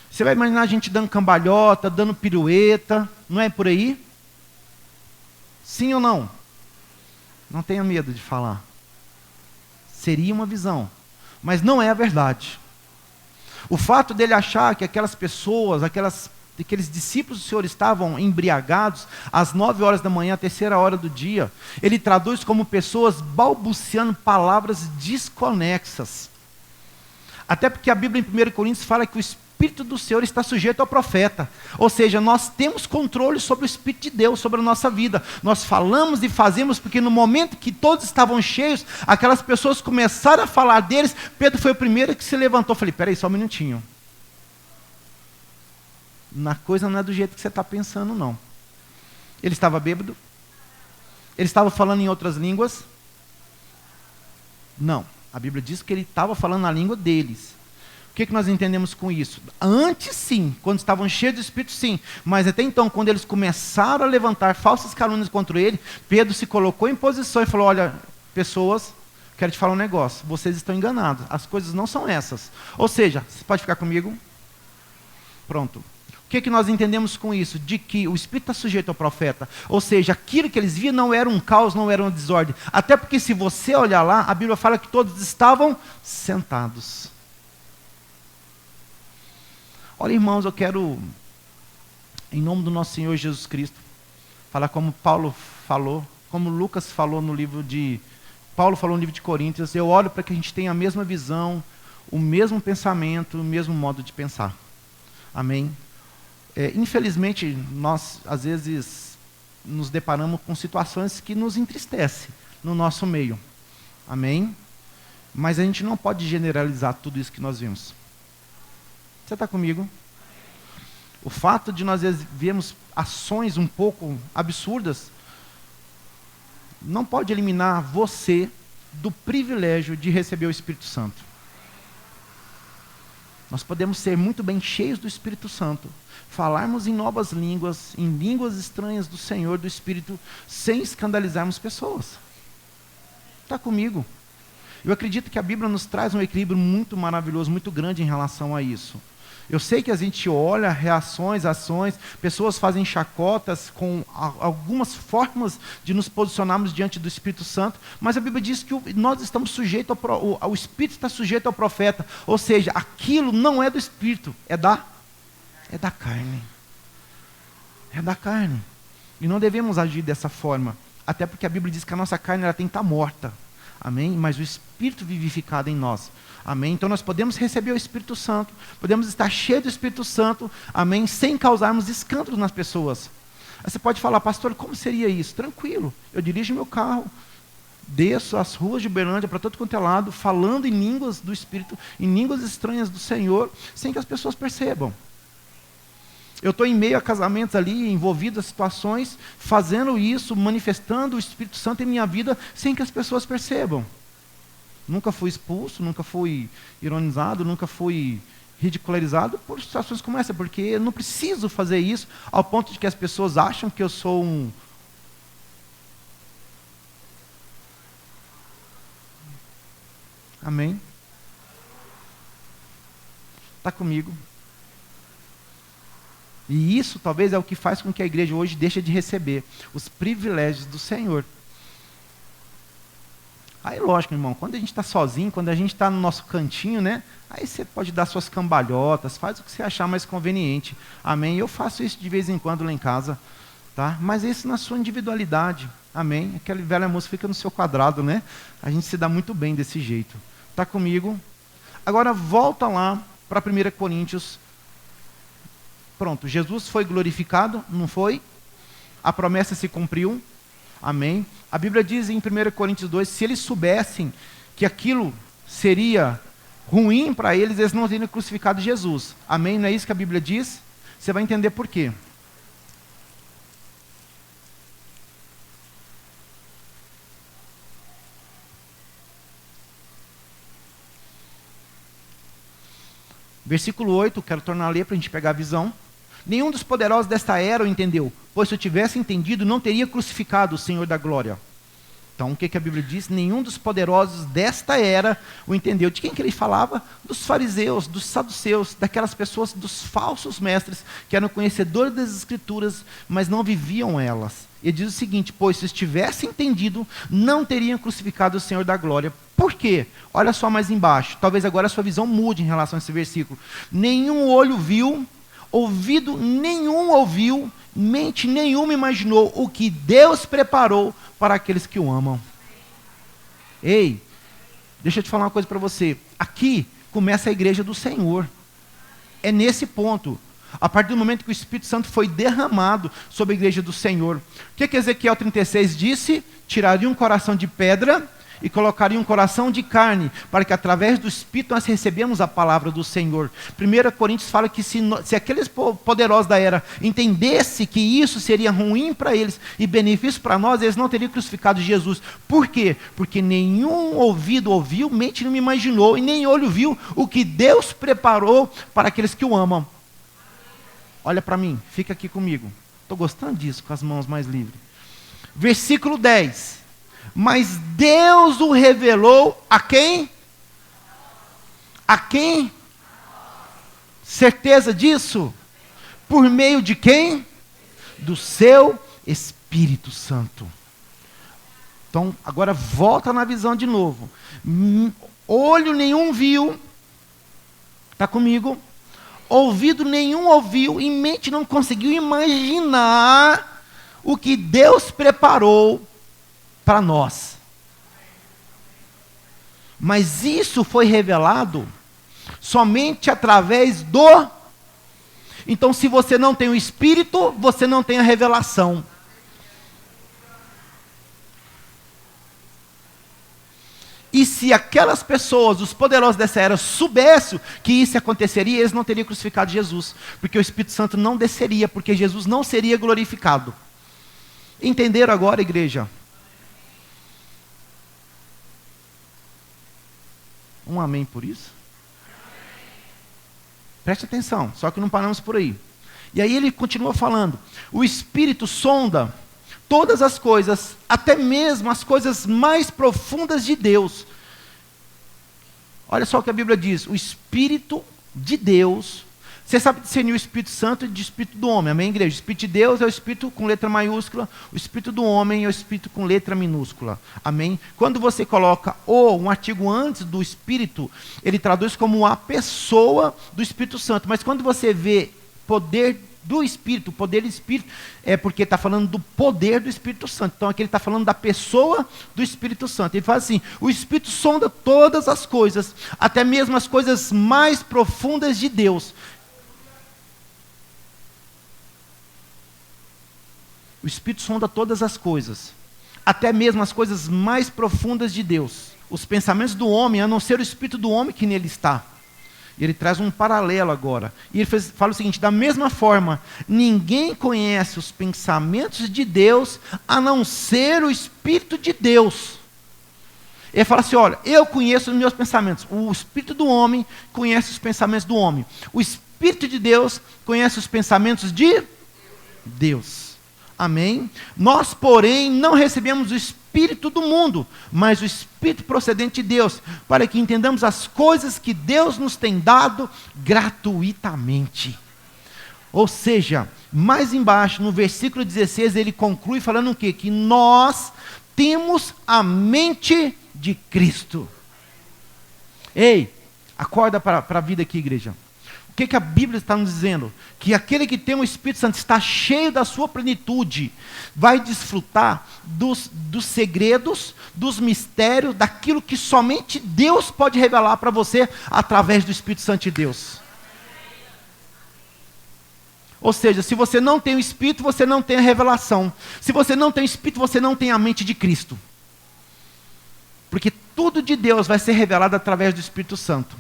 Você vai imaginar a gente dando cambalhota, dando pirueta, não é por aí? Sim ou não? Não tenha medo de falar. Seria uma visão, mas não é a verdade. O fato dele achar que aquelas pessoas, aqueles discípulos do Senhor estavam embriagados às 9 horas da manhã, à terceira hora do dia, ele traduz como pessoas balbuciando palavras desconexas. Até porque a Bíblia em 1 Coríntios fala que o Espírito do Senhor está sujeito ao profeta. Ou seja, nós temos controle sobre o Espírito de Deus, sobre a nossa vida. Nós falamos e fazemos porque no momento que todos estavam cheios, aquelas pessoas começaram a falar deles, Pedro foi o primeiro que se levantou. Eu falei, peraí, só um minutinho. Na coisa não é do jeito que você está pensando, não. Ele estava bêbado? Ele estava falando em outras línguas? Não. A Bíblia diz que ele estava falando na língua deles. O que nós entendemos com isso? Antes sim, quando estavam cheios do Espírito sim, mas até então, quando eles começaram a levantar falsas calúnias contra ele, Pedro se colocou em posição e falou, olha, pessoas, quero te falar um negócio, vocês estão enganados, as coisas não são essas. Ou seja, você pode ficar comigo? Pronto. O que nós entendemos com isso? De que o Espírito está sujeito ao profeta. Ou seja, aquilo que eles viam não era um caos, não era uma desordem. Até porque se você olhar lá, a Bíblia fala que todos estavam sentados. Olha, irmãos, eu quero, em nome do nosso Senhor Jesus Cristo, falar como Paulo falou, como Lucas falou no livro de... Paulo falou no livro de Coríntios, eu oro para que a gente tenha a mesma visão, o mesmo pensamento, o mesmo modo de pensar. Amém? Infelizmente, nós, às vezes, nos deparamos com situações que nos entristecem no nosso meio. Amém? Mas a gente não pode generalizar tudo isso que nós vimos. Você está comigo? O fato de nós, às vezes, vermos ações um pouco absurdas, não pode eliminar você do privilégio de receber o Espírito Santo. Nós podemos ser muito bem cheios do Espírito Santo, falarmos em novas línguas, em línguas estranhas do Senhor, do Espírito, sem escandalizarmos pessoas. Está comigo? Eu acredito que a Bíblia nos traz um equilíbrio muito maravilhoso, muito grande em relação a isso. Eu sei que a gente olha reações, ações, pessoas fazem chacotas com algumas formas de nos posicionarmos diante do Espírito Santo, mas a Bíblia diz que nós estamos sujeitos o Espírito está sujeito ao profeta, ou seja, aquilo não é do Espírito, é da carne. É da carne. E não devemos agir dessa forma, até porque a Bíblia diz que a nossa carne ela tem que estar morta. Amém? Mas o Espírito vivificado em nós. Amém? Então nós podemos receber o Espírito Santo, podemos estar cheios do Espírito Santo, amém? Sem causarmos escândalos nas pessoas. Aí você pode falar, pastor, como seria isso? Tranquilo, eu dirijo meu carro, desço as ruas de Uberlândia para todo quanto é lado, falando em línguas do Espírito, em línguas estranhas do Senhor, sem que as pessoas percebam. Eu estou em meio a casamentos ali, envolvido em situações, fazendo isso, manifestando o Espírito Santo em minha vida, sem que as pessoas percebam. Nunca fui expulso, nunca fui ironizado, nunca fui ridicularizado por situações como essa, porque eu não preciso fazer isso ao ponto de que as pessoas acham que eu sou um... Amém? Está comigo? E isso talvez é o que faz com que a igreja hoje deixe de receber os privilégios do Senhor. Aí, lógico, irmão, quando a gente está sozinho, quando a gente está no nosso cantinho, né? Aí você pode dar suas cambalhotas, faz o que você achar mais conveniente. Amém? Eu faço isso de vez em quando lá em casa, tá? Mas isso na sua individualidade. Amém? Aquela velha moça fica no seu quadrado, né? A gente se dá muito bem desse jeito. Está comigo? Agora volta lá para 1 Coríntios. Pronto, Jesus foi glorificado, não foi? A promessa se cumpriu. Amém? A Bíblia diz em 1 Coríntios 2, se eles soubessem que aquilo seria ruim para eles, eles não teriam crucificado Jesus. Amém? Não é isso que a Bíblia diz? Você vai entender por quê. Versículo 8, quero tornar a ler para a gente pegar a visão. Nenhum dos poderosos desta era o entendeu, pois se eu tivesse entendido, não teria crucificado o Senhor da glória. Então, o que a Bíblia diz? Nenhum dos poderosos desta era o entendeu. De quem que ele falava? Dos fariseus, dos saduceus, daquelas pessoas, dos falsos mestres, que eram conhecedores das Escrituras, mas não viviam elas. Ele diz o seguinte, pois se tivesse entendido, não teriam crucificado o Senhor da glória. Por quê? Olha só mais embaixo. Talvez agora a sua visão mude em relação a esse versículo. Nenhum olho viu, ouvido nenhum ouviu, mente nenhuma imaginou o que Deus preparou para aqueles que o amam. Ei, deixa eu te falar uma coisa para você. Aqui começa a igreja do Senhor. É nesse ponto. A partir do momento que o Espírito Santo foi derramado sobre a igreja do Senhor. O que Ezequiel 36 disse? Tiraria um coração de pedra e colocaria um coração de carne, para que através do Espírito nós recebemos a palavra do Senhor. 1 Coríntios fala que se aqueles poderosos da era entendessem que isso seria ruim para eles e benefício para nós, eles não teriam crucificado Jesus. Por quê? Porque nenhum ouvido ouviu, mente não imaginou, e nem olho viu o que Deus preparou para aqueles que o amam. Olha para mim, fica aqui comigo. Estou gostando disso, com as mãos mais livres. Versículo 10. Mas Deus o revelou a quem? A quem? Certeza disso? Por meio de quem? Do seu Espírito Santo. Então, agora volta na visão de novo. Olho nenhum viu. Está comigo? Ouvido nenhum ouviu. E mente não conseguiu imaginar o que Deus preparou para nós. Mas isso foi revelado somente através do... Então, se você não tem o Espírito, você não tem a revelação. E se aquelas pessoas, os poderosos dessa era, soubessem que isso aconteceria, eles não teriam crucificado Jesus. Porque o Espírito Santo não desceria, porque Jesus não seria glorificado. Entenderam agora, igreja? Um amém por isso? Preste atenção, só que não paramos por aí. E aí ele continua falando, o Espírito sonda todas as coisas, até mesmo as coisas mais profundas de Deus. Olha só o que a Bíblia diz, o Espírito de Deus, você sabe discernir o Espírito Santo e o Espírito do homem, amém, igreja? O Espírito de Deus é o Espírito com letra maiúscula, o Espírito do homem é o Espírito com letra minúscula, amém? Quando você coloca um artigo antes do Espírito, ele traduz como a pessoa do Espírito Santo, mas quando você vê poder do Espírito, poder do Espírito, é porque está falando do poder do Espírito Santo. Então aqui ele está falando da pessoa do Espírito Santo. Ele fala assim, o Espírito sonda todas as coisas, até mesmo as coisas mais profundas de Deus. O Espírito sonda todas as coisas, até mesmo as coisas mais profundas de Deus. Os pensamentos do homem, a não ser o Espírito do homem que nele está. E ele traz um paralelo agora. E ele fala o seguinte, da mesma forma, ninguém conhece os pensamentos de Deus, a não ser o Espírito de Deus. Ele fala assim, olha, eu conheço os meus pensamentos. O espírito do homem conhece os pensamentos do homem. O espírito de Deus conhece os pensamentos de Deus. Amém? Nós, porém, não recebemos o espírito do mundo, mas o espírito procedente de Deus, para que entendamos as coisas que Deus nos tem dado gratuitamente. Ou seja, mais embaixo, no versículo 16, ele conclui falando o quê? Que nós temos a mente de Cristo. Ei, acorda para a vida aqui, igreja. O que a Bíblia está nos dizendo? Que aquele que tem o Espírito Santo está cheio da sua plenitude, vai desfrutar dos segredos, dos mistérios, daquilo que somente Deus pode revelar para você através do Espírito Santo de Deus. Ou seja, se você não tem o Espírito, você não tem a revelação. Se você não tem o Espírito, você não tem a mente de Cristo. Porque tudo de Deus vai ser revelado através do Espírito Santo.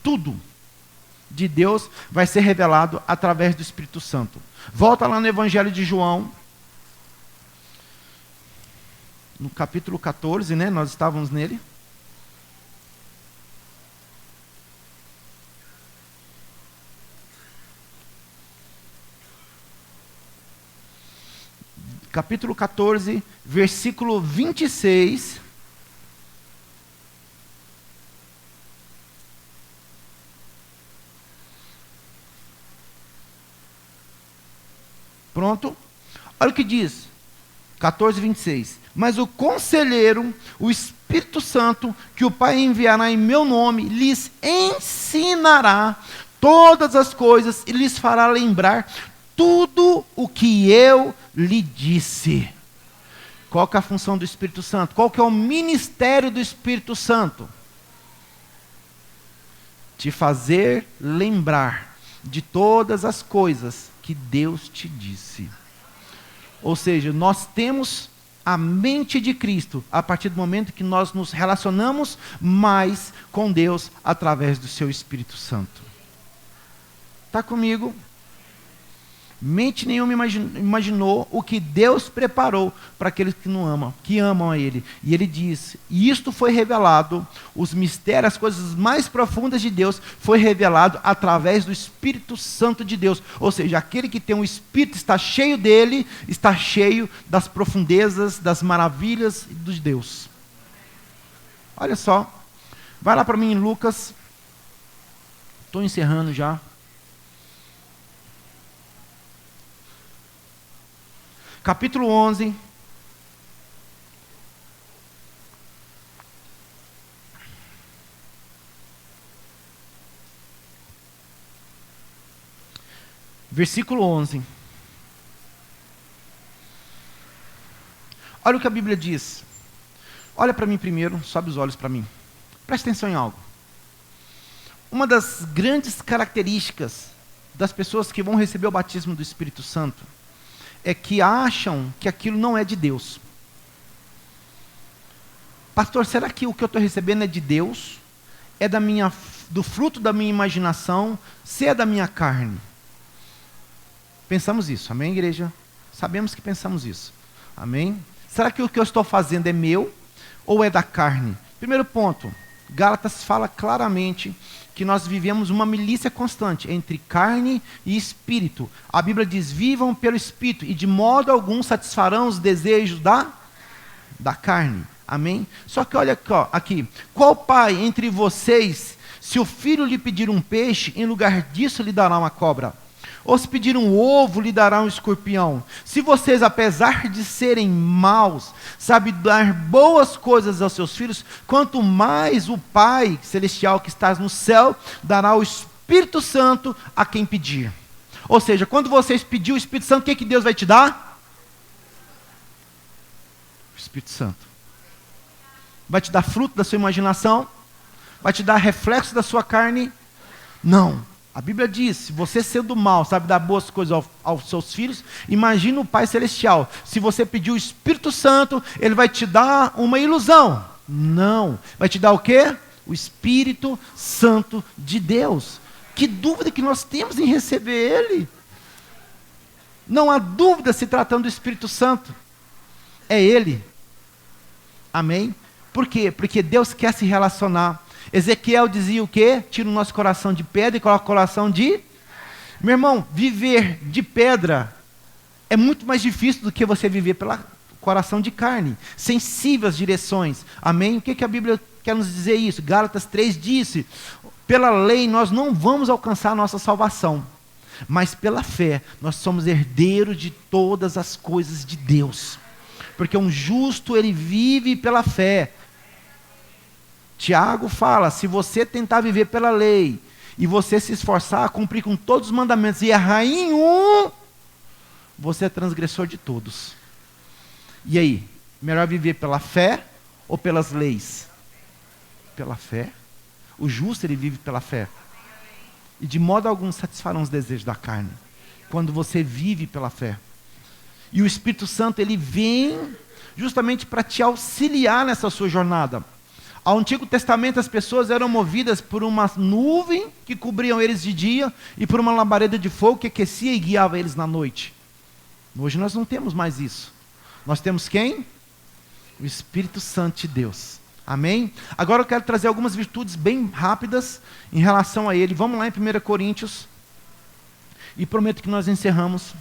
Tudo de Deus vai ser revelado através do Espírito Santo. Volta lá no Evangelho de João, no capítulo 14, né? Nós estávamos nele. Capítulo 14, versículo 26. Pronto? Olha o que diz. 14, 26. Mas o conselheiro, o Espírito Santo, que o Pai enviará em meu nome, lhes ensinará todas as coisas e lhes fará lembrar tudo o que eu lhe disse. Qual que é a função do Espírito Santo? Qual que é o ministério do Espírito Santo? Te fazer lembrar de todas as coisas que Deus te disse. Ou seja, nós temos a mente de Cristo a partir do momento que nós nos relacionamos mais com Deus através do seu Espírito Santo. Está comigo? Mente nenhuma imaginou o que Deus preparou para aqueles que não amam, que amam a Ele. E Ele diz, e isto foi revelado, os mistérios, as coisas mais profundas de Deus, foi revelado através do Espírito Santo de Deus. Ou seja, aquele que tem o Espírito está cheio dele, está cheio das profundezas, das maravilhas de Deus. Olha só, vai lá para mim em Lucas, estou encerrando já. Capítulo 11, versículo 11. Olha o que a Bíblia diz. Olha para mim primeiro, sobe os olhos para mim. Presta atenção em algo. Uma das grandes características das pessoas que vão receber o batismo do Espírito Santo é que acham que aquilo não é de Deus. Pastor, será que o que eu estou recebendo é de Deus? É do fruto da minha imaginação? Se é da minha carne? Pensamos isso, amém, igreja? Sabemos que pensamos isso, amém? Será que o que eu estou fazendo é meu ou é da carne? Primeiro ponto, Gálatas fala claramente que nós vivemos uma milícia constante entre carne e espírito. A Bíblia diz, vivam pelo espírito e de modo algum satisfarão os desejos da carne. Amém? Só que olha aqui, qual pai entre vocês, se o filho lhe pedir um peixe, em lugar disso lhe dará uma cobra? Ou se pedir um ovo, lhe dará um escorpião? Se vocês, apesar de serem maus, sabem dar boas coisas aos seus filhos, quanto mais o Pai Celestial que está no céu, dará o Espírito Santo a quem pedir. Ou seja, quando vocês pedirem o Espírito Santo, o que Deus vai te dar? O Espírito Santo. Vai te dar fruto da sua imaginação? Vai te dar reflexo da sua carne? Não. A Bíblia diz, se você ser do mal, sabe dar boas coisas aos seus filhos, imagina o Pai Celestial. Se você pedir o Espírito Santo, Ele vai te dar uma ilusão. Não. Vai te dar o quê? O Espírito Santo de Deus. Que dúvida que nós temos em receber Ele. Não há dúvida se tratando do Espírito Santo. É Ele. Amém? Por quê? Porque Deus quer se relacionar. Ezequiel dizia o quê? Tira o nosso coração de pedra e coloca o coração de... Meu irmão, viver de pedra é muito mais difícil do que você viver pelo coração de carne, sensível às direções. Amém? O que a Bíblia quer nos dizer isso? Gálatas 3 disse, pela lei nós não vamos alcançar a nossa salvação, mas pela fé nós somos herdeiros de todas as coisas de Deus. Porque um justo, ele vive pela fé. Tiago fala, se você tentar viver pela lei, e você se esforçar a cumprir com todos os mandamentos, e errar em um, você é transgressor de todos. E aí, melhor viver pela fé ou pelas leis? Pela fé. O justo, ele vive pela fé. E de modo algum satisfarão os desejos da carne. Quando você vive pela fé. E o Espírito Santo, ele vem justamente para te auxiliar nessa sua jornada. Ao Antigo Testamento, as pessoas eram movidas por uma nuvem que cobriam eles de dia e por uma labareda de fogo que aquecia e guiava eles na noite. Hoje nós não temos mais isso. Nós temos quem? O Espírito Santo de Deus. Amém? Agora eu quero trazer algumas virtudes bem rápidas em relação a ele. Vamos lá em 1 Coríntios. E prometo que nós encerramos.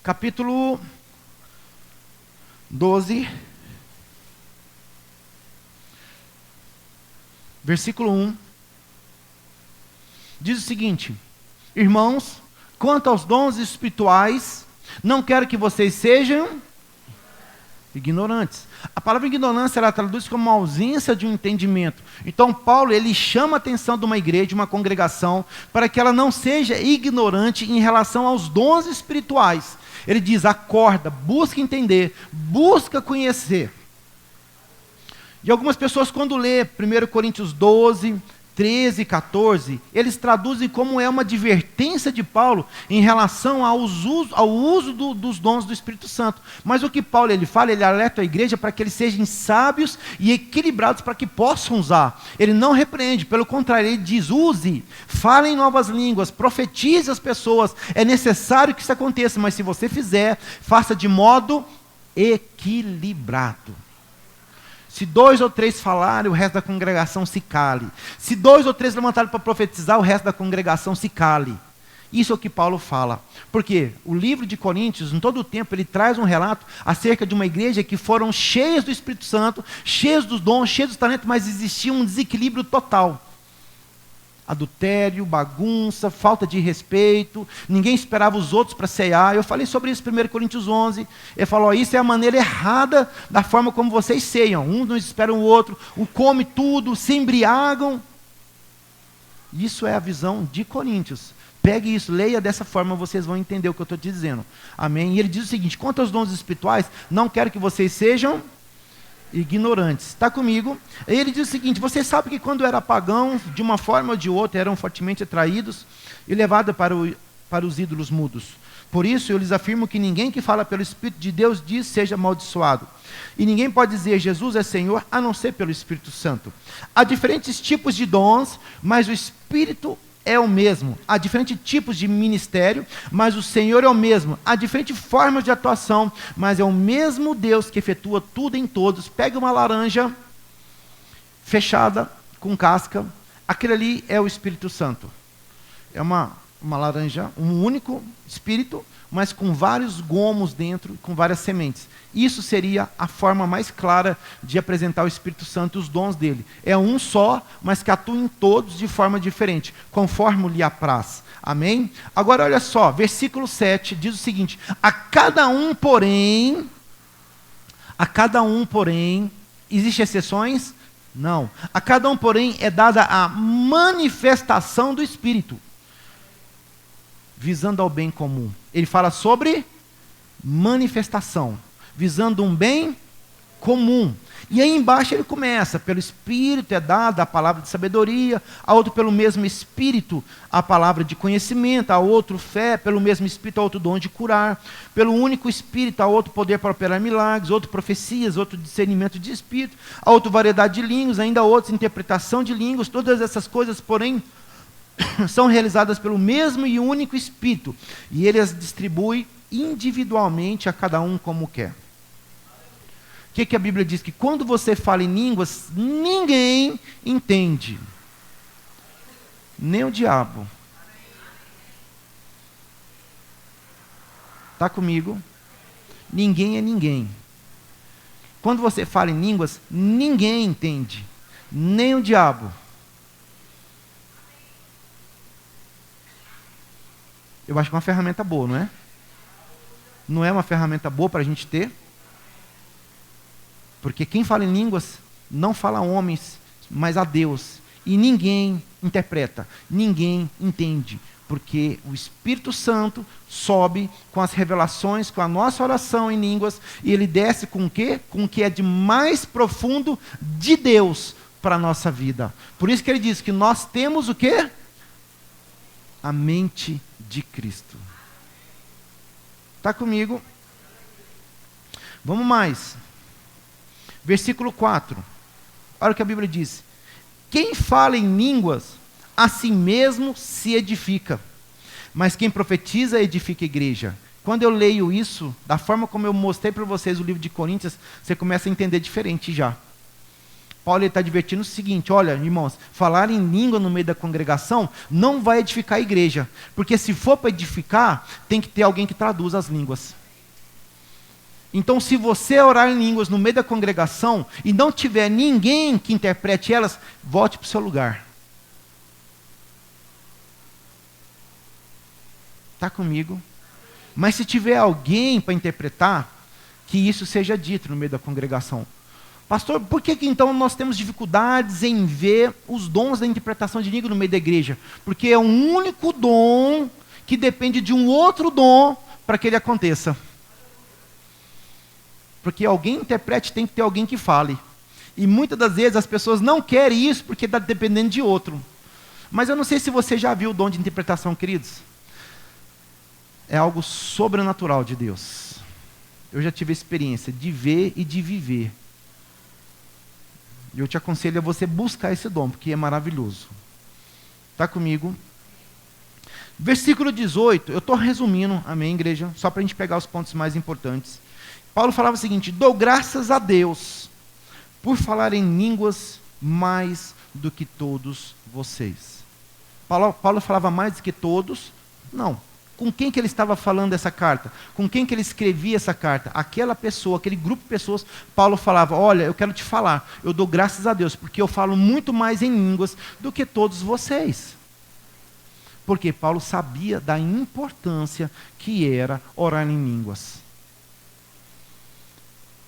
Capítulo 12, versículo 1, diz o seguinte: irmãos, quanto aos dons espirituais, não quero que vocês sejam ignorantes. A palavra ignorância, ela traduz como uma ausência de um entendimento. Então Paulo, ele chama a atenção de uma igreja, de uma congregação, para que ela não seja ignorante em relação aos dons espirituais. Ele diz, acorda, busca entender, busca conhecer. E algumas pessoas, quando lê 1 Coríntios 12, 13 e 14, eles traduzem como é uma advertência de Paulo em relação ao uso dos dons do Espírito Santo. Mas o que Paulo ele fala, ele alerta a igreja para que eles sejam sábios e equilibrados para que possam usar. Ele não repreende, pelo contrário, ele diz, use, fale em novas línguas, profetize as pessoas. É necessário que isso aconteça, mas se você fizer, faça de modo equilibrado. Se 2 ou 3 falarem, o resto da congregação se cale. Se 2 ou 3 levantarem para profetizar, o resto da congregação se cale. Isso é o que Paulo fala. Porque o livro de Coríntios, em todo o tempo, ele traz um relato acerca de uma igreja que foram cheias do Espírito Santo, cheias dos dons, cheias dos talentos, mas existia um desequilíbrio total. Adultério, bagunça, falta de respeito, ninguém esperava os outros para ceiar. Eu falei sobre isso em 1 Coríntios 11. Ele falou, isso é a maneira errada da forma como vocês ceiam. Um não espera o outro, um come tudo, se embriagam. Isso é a visão de Coríntios. Pegue isso, leia dessa forma, vocês vão entender o que eu estou te dizendo. Amém? E ele diz o seguinte, quanto aos dons espirituais, não quero que vocês sejam ignorantes. Está comigo? Ele diz o seguinte, vocês sabem que quando eram pagãos, de uma forma ou de outra, eram fortemente atraídos e levados para os ídolos mudos. Por isso, eu lhes afirmo que ninguém que fala pelo Espírito de Deus diz seja amaldiçoado. E ninguém pode dizer Jesus é Senhor, a não ser pelo Espírito Santo. Há diferentes tipos de dons, mas o Espírito é o mesmo. Há diferentes tipos de ministério, mas o Senhor é o mesmo. Há diferentes formas de atuação, mas é o mesmo Deus que efetua tudo em todos. Pega uma laranja fechada, com casca, aquele ali é o Espírito Santo. É uma laranja, um único Espírito, mas com vários gomos dentro, com várias sementes. Isso seria a forma mais clara de apresentar o Espírito Santo e os dons dele. É um só, mas que atua em todos de forma diferente, conforme lhe apraz. Amém? Agora olha só, versículo 7 diz o seguinte, a cada um, porém, existem exceções? Não. A cada um, porém, é dada a manifestação do Espírito, visando ao bem comum. Ele fala sobre manifestação, visando um bem comum. E aí embaixo ele começa, pelo Espírito é dada a palavra de sabedoria, a outro pelo mesmo Espírito a palavra de conhecimento, a outro fé, pelo mesmo Espírito a outro dom de curar, pelo único Espírito a outro poder para operar milagres, outro profecias, outro discernimento de Espírito, a outro variedade de línguas, ainda outros interpretação de línguas, todas essas coisas, porém, são realizadas pelo mesmo e único Espírito, e ele as distribui individualmente a cada um como quer. O que a Bíblia diz? Que quando você fala em línguas, ninguém entende. Nem o diabo. Está comigo? Ninguém é ninguém. Quando você fala em línguas, ninguém entende. Nem o diabo. Eu acho que é uma ferramenta boa, não é? Não é uma ferramenta boa para a gente ter? Porque quem fala em línguas não fala a homens, mas a Deus. E ninguém interpreta, ninguém entende. Porque o Espírito Santo sobe com as revelações, com a nossa oração em línguas, e ele desce com o quê? Com o que é de mais profundo de Deus para a nossa vida. Por isso que ele diz que nós temos o quê? A mente de Cristo. Está comigo? Vamos mais. Versículo 4. Olha o que a Bíblia diz. Quem fala em línguas, a si mesmo se edifica. Mas quem profetiza, edifica a igreja. Quando eu leio isso, da forma como eu mostrei para vocês o livro de Coríntios, você começa a entender diferente já. Paulo está advertindo o seguinte: olha, irmãos, falar em língua no meio da congregação não vai edificar a igreja. Porque se for para edificar, tem que ter alguém que traduza as línguas. Então, se você orar em línguas no meio da congregação e não tiver ninguém que interprete elas, volte para o seu lugar. Está comigo? Mas se tiver alguém para interpretar, que isso seja dito no meio da congregação. Pastor, por que então nós temos dificuldades em ver os dons da interpretação de língua no meio da igreja? Porque é um único dom que depende de um outro dom para que ele aconteça. Porque alguém interprete, tem que ter alguém que fale. E muitas das vezes as pessoas não querem isso porque está dependendo de outro. Mas eu não sei se você já viu o dom de interpretação, queridos. É algo sobrenatural de Deus. Eu já tive a experiência de ver e de viver. E eu te aconselho a você buscar esse dom, porque é maravilhoso. Está comigo? Versículo 18, eu estou resumindo, amém, igreja? Só para a gente pegar os pontos mais importantes. Paulo falava o seguinte: dou graças a Deus por falar em línguas mais do que todos vocês. Paulo falava mais do que todos? Não. Com quem que ele estava falando essa carta? Com quem que ele escrevia essa carta? Aquela pessoa, aquele grupo de pessoas, Paulo falava: olha, eu quero te falar, eu dou graças a Deus, porque eu falo muito mais em línguas do que todos vocês. Porque Paulo sabia da importância que era orar em línguas.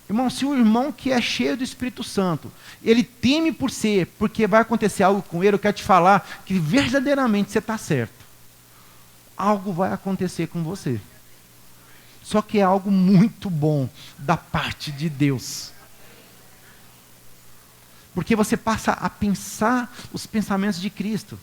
Irmão, se o irmão que é cheio do Espírito Santo, ele teme por ser, porque vai acontecer algo com ele, eu quero te falar que verdadeiramente você está certo. Algo vai acontecer com você. Só que é algo muito bom da parte de Deus. Porque você passa a pensar os pensamentos de Cristo.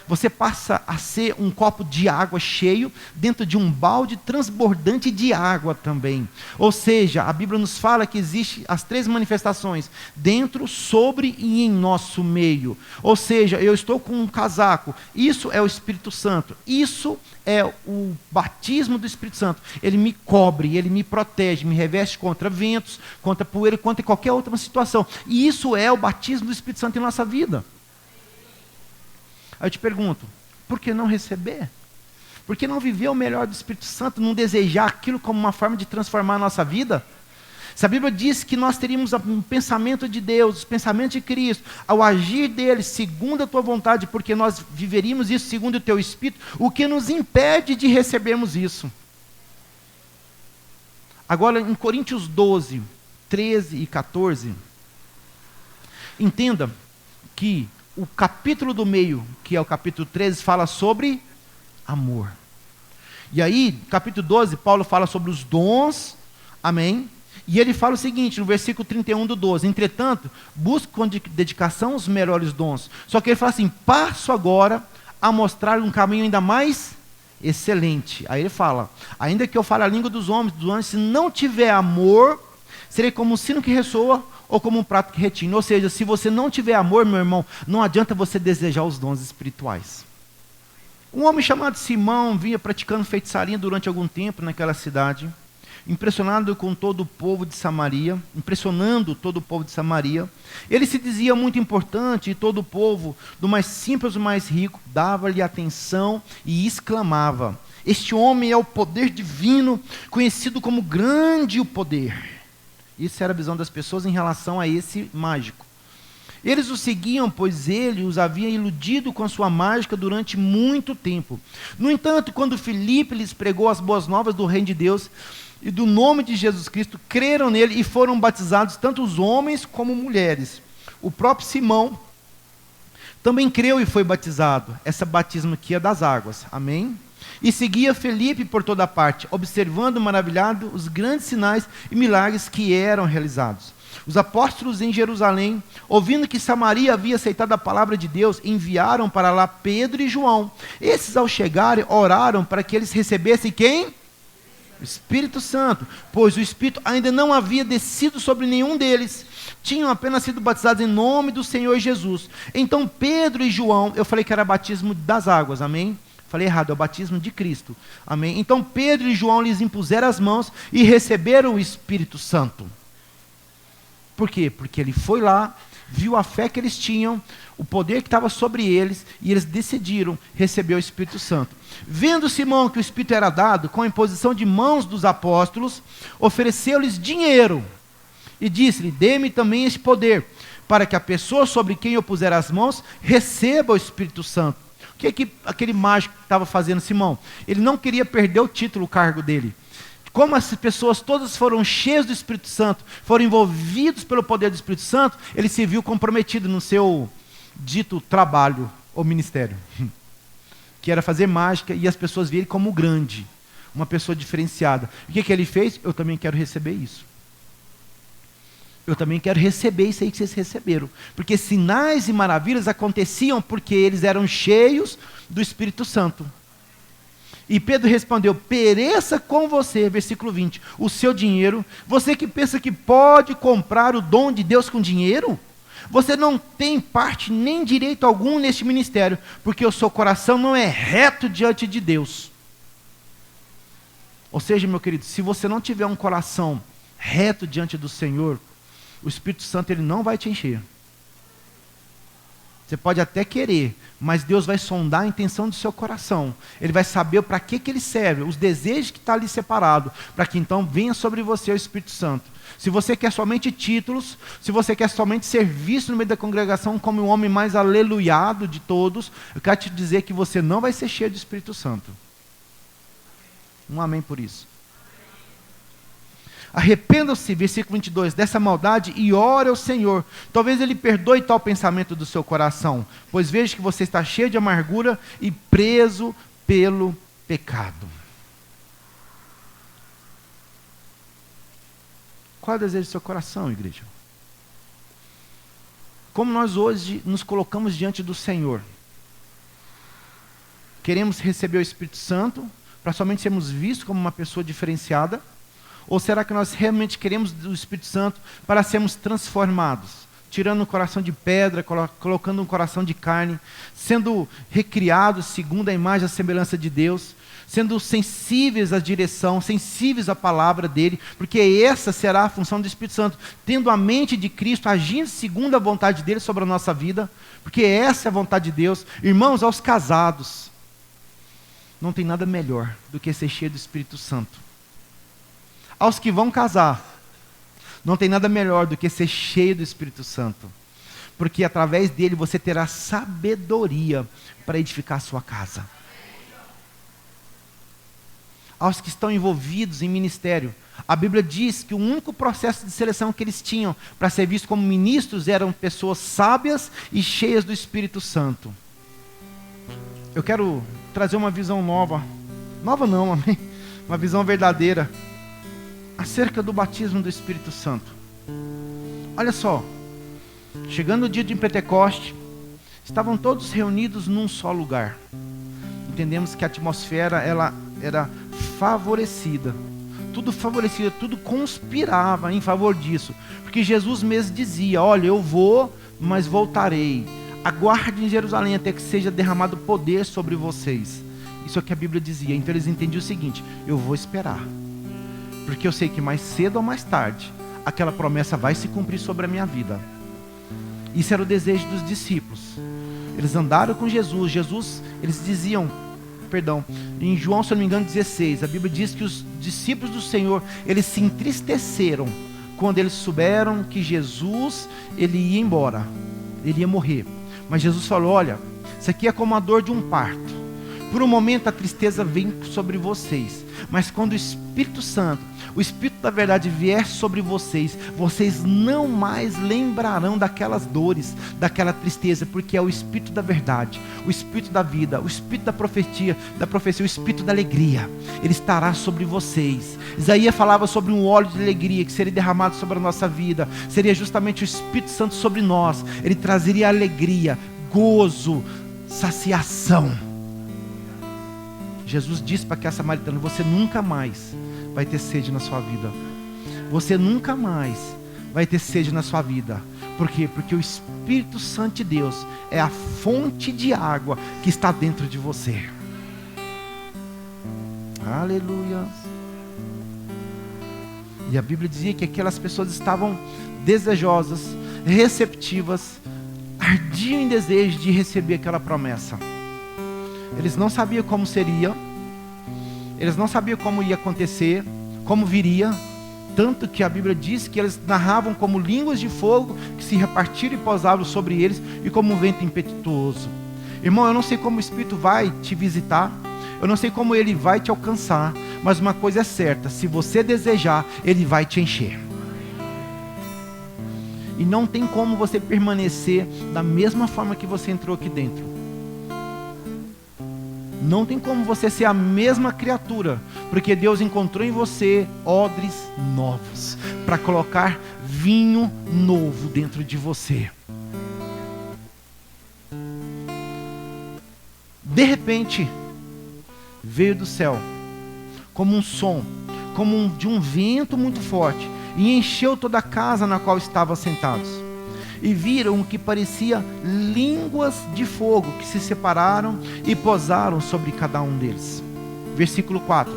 Você passa a ser um copo de água cheio dentro de um balde transbordante de água também. Ou seja, a Bíblia nos fala que existem as 3 manifestações: dentro, sobre e em nosso meio. Ou seja, eu estou com um casaco. Isso é o Espírito Santo. Isso é o batismo do Espírito Santo. Ele me cobre, ele me protege, me reveste contra ventos, contra poeira, contra qualquer outra situação. E isso é o batismo do Espírito Santo em nossa vida. Aí eu te pergunto, por que não receber? Por que não viver o melhor do Espírito Santo, não desejar aquilo como uma forma de transformar a nossa vida? Se a Bíblia diz que nós teríamos o pensamento de Deus, os pensamentos de Cristo, ao agir dele segundo a tua vontade, porque nós viveríamos isso segundo o teu Espírito, o que nos impede de recebermos isso? Agora, em Coríntios 12, 13 e 14, entenda que o capítulo do meio, que é o capítulo 13, fala sobre amor. E aí, capítulo 12, Paulo fala sobre os dons, amém? E ele fala o seguinte, no versículo 31 do 12: entretanto, busco com dedicação os melhores dons. Só que ele fala assim: passo agora a mostrar um caminho ainda mais excelente. Aí ele fala: ainda que eu fale a língua dos homens, se não tiver amor, serei como um sino que ressoa ou como um prato que retina. Ou seja, se você não tiver amor, meu irmão, não adianta você desejar os dons espirituais. Um homem chamado Simão vinha praticando feitiçaria durante algum tempo naquela cidade, impressionando todo o povo de Samaria. Ele se dizia muito importante e todo o povo, do mais simples ao mais rico, dava-lhe atenção e exclamava: este homem é o poder divino, conhecido como grande o poder. Isso era a visão das pessoas em relação a esse mágico. Eles o seguiam, pois ele os havia iludido com a sua mágica durante muito tempo. No entanto, quando Filipe lhes pregou as boas novas do reino de Deus e do nome de Jesus Cristo, creram nele e foram batizados tanto os homens como mulheres. O próprio Simão também creu e foi batizado. Esse batismo aqui é das águas. Amém? E seguia Filipe por toda parte, observando maravilhado os grandes sinais e milagres que eram realizados. Os apóstolos em Jerusalém, ouvindo que Samaria havia aceitado a palavra de Deus, enviaram para lá Pedro e João. Esses, ao chegarem, oraram para que eles recebessem quem? O Espírito Santo, pois o Espírito ainda não havia descido sobre nenhum deles. Tinham apenas sido batizados em nome do Senhor Jesus. Então Pedro e João, eu falei que era batismo das águas, amém? Falei errado, é o batismo de Cristo, amém? Então Pedro e João lhes impuseram as mãos e receberam o Espírito Santo. Por quê? Porque ele foi lá, viu a fé que eles tinham, o poder que estava sobre eles, e eles decidiram receber o Espírito Santo. Vendo Simão que o Espírito era dado, com a imposição de mãos dos apóstolos, ofereceu-lhes dinheiro, e disse-lhe: dê-me também esse poder, para que a pessoa sobre quem eu puser as mãos, receba o Espírito Santo. O que aquele mágico estava fazendo, Simão? Ele não queria perder o título, o cargo dele. Como as pessoas todas foram cheias do Espírito Santo, foram envolvidos pelo poder do Espírito Santo, ele se viu comprometido no seu dito trabalho ou ministério, que era fazer mágica e as pessoas virem como grande, uma pessoa diferenciada. O que ele fez? Eu também quero receber isso. Eu também quero receber isso aí que vocês receberam. Porque sinais e maravilhas aconteciam porque eles eram cheios do Espírito Santo. E Pedro respondeu: pereça com você, versículo 20, o seu dinheiro. Você que pensa que pode comprar o dom de Deus com dinheiro? Você não tem parte nem direito algum neste ministério, porque o seu coração não é reto diante de Deus. Ou seja, meu querido, se você não tiver um coração reto diante do Senhor, o Espírito Santo ele não vai te encher. Você pode até querer, mas Deus vai sondar a intenção do seu coração. Ele vai saber para que ele serve, os desejos que estão ali separados, para que então venha sobre você o Espírito Santo. Se você quer somente títulos, se você quer somente ser visto no meio da congregação como o homem mais aleluiado de todos, eu quero te dizer que você não vai ser cheio do Espírito Santo. Um amém por isso. Arrependam-se, versículo 22, dessa maldade e ore ao Senhor. Talvez Ele perdoe tal pensamento do seu coração, pois veja que você está cheio de amargura e preso pelo pecado. Qual é o desejo do seu coração, igreja? Como nós hoje nos colocamos diante do Senhor? Queremos receber o Espírito Santo para somente sermos vistos como uma pessoa diferenciada? Ou será que nós realmente queremos o Espírito Santo para sermos transformados? Tirando um coração de pedra, colocando um coração de carne, sendo recriados segundo a imagem e a semelhança de Deus, sendo sensíveis à direção, sensíveis à palavra dEle, porque essa será a função do Espírito Santo, tendo a mente de Cristo, agindo segundo a vontade dEle sobre a nossa vida, porque essa é a vontade de Deus. Irmãos, aos casados, não tem nada melhor do que ser cheio do Espírito Santo. Aos que vão casar, não tem nada melhor do que ser cheio do Espírito Santo, porque através dele você terá sabedoria para edificar a sua casa. Aos que estão envolvidos em ministério, a Bíblia diz que o único processo de seleção que eles tinham para ser vistos como ministros eram pessoas sábias e cheias do Espírito Santo. Eu quero trazer uma visão nova não, amém? Uma visão verdadeira acerca do batismo do Espírito Santo. Olha só, chegando o dia de Pentecoste, estavam todos reunidos num só lugar. Entendemos que a atmosfera ela era favorecida, tudo conspirava em favor disso, porque Jesus mesmo dizia: olha, eu vou, mas voltarei. Aguarde em Jerusalém até que seja derramado poder sobre vocês. Isso é o que a Bíblia dizia. Então eles entendiam o seguinte: eu vou esperar, porque eu sei que mais cedo ou mais tarde aquela promessa vai se cumprir sobre a minha vida. Isso era o desejo dos discípulos. Eles andaram com Jesus. Eles diziam, em João, se eu não me engano, 16, a Bíblia diz que os discípulos do Senhor, eles se entristeceram quando eles souberam que Jesus, ele ia embora, ele ia morrer. Mas Jesus falou: olha, isso aqui é como a dor de um parto. Por um momento a tristeza vem sobre vocês, mas quando o Espírito Santo, o Espírito da verdade vier sobre vocês, vocês não mais lembrarão daquelas dores, daquela tristeza, porque é o Espírito da verdade, o Espírito da vida, o Espírito da profecia, o Espírito da alegria. Ele estará sobre vocês. Isaías falava sobre um óleo de alegria que seria derramado sobre a nossa vida. Seria justamente o Espírito Santo sobre nós. Ele trazeria alegria, gozo, saciação. Jesus disse para aquela samaritana: você nunca mais vai ter sede na sua vida. Você nunca mais vai ter sede na sua vida. Por quê? Porque o Espírito Santo de Deus é a fonte de água que está dentro de você. Aleluia. E a Bíblia dizia que aquelas pessoas estavam desejosas, receptivas, ardiam em desejo de receber aquela promessa. Eles não sabiam como seria, eles não sabiam como ia acontecer, como viria, tanto que a Bíblia diz que eles narravam como línguas de fogo que se repartiram e pousavam sobre eles, e como um vento impetuoso. Irmão, eu não sei como o Espírito vai te visitar, eu não sei como ele vai te alcançar, mas uma coisa é certa: se você desejar, ele vai te encher. E não tem como você permanecer da mesma forma que você entrou aqui dentro. Não tem como você ser a mesma criatura, porque Deus encontrou em você odres novos, para colocar vinho novo dentro de você. De repente, veio do céu, como um som, de um vento muito forte, e encheu toda a casa na qual estavam sentados. E viram o que parecia línguas de fogo que se separaram e pousaram sobre cada um deles. Versículo 4: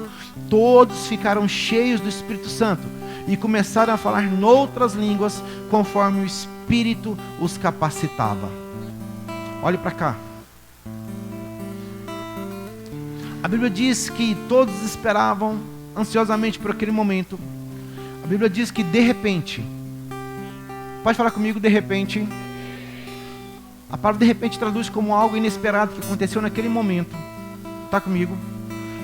todos ficaram cheios do Espírito Santo e começaram a falar noutras línguas, conforme o Espírito os capacitava. Olhe para cá. A Bíblia diz que todos esperavam ansiosamente por aquele momento. A Bíblia diz que de repente, pode falar comigo, de repente. A palavra de repente traduz como algo inesperado que aconteceu naquele momento. Está comigo?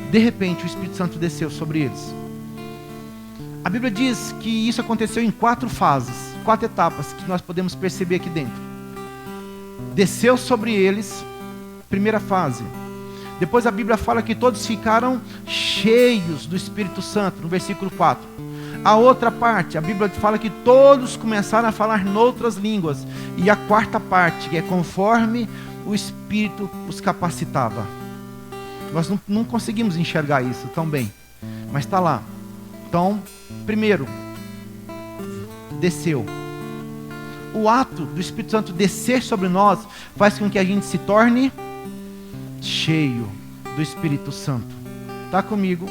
De repente o Espírito Santo desceu sobre eles. A Bíblia diz que isso aconteceu em 4 fases, 4 etapas que nós podemos perceber aqui dentro. Desceu sobre eles, primeira fase. Depois a Bíblia fala que todos ficaram cheios do Espírito Santo, no versículo 4. A outra parte, a Bíblia fala que todos começaram a falar noutras línguas. E a quarta parte, que é conforme o Espírito os capacitava. Nós não conseguimos enxergar isso tão bem, mas está lá. Então, primeiro, desceu. O ato do Espírito Santo descer sobre nós faz com que a gente se torne cheio do Espírito Santo. Está comigo?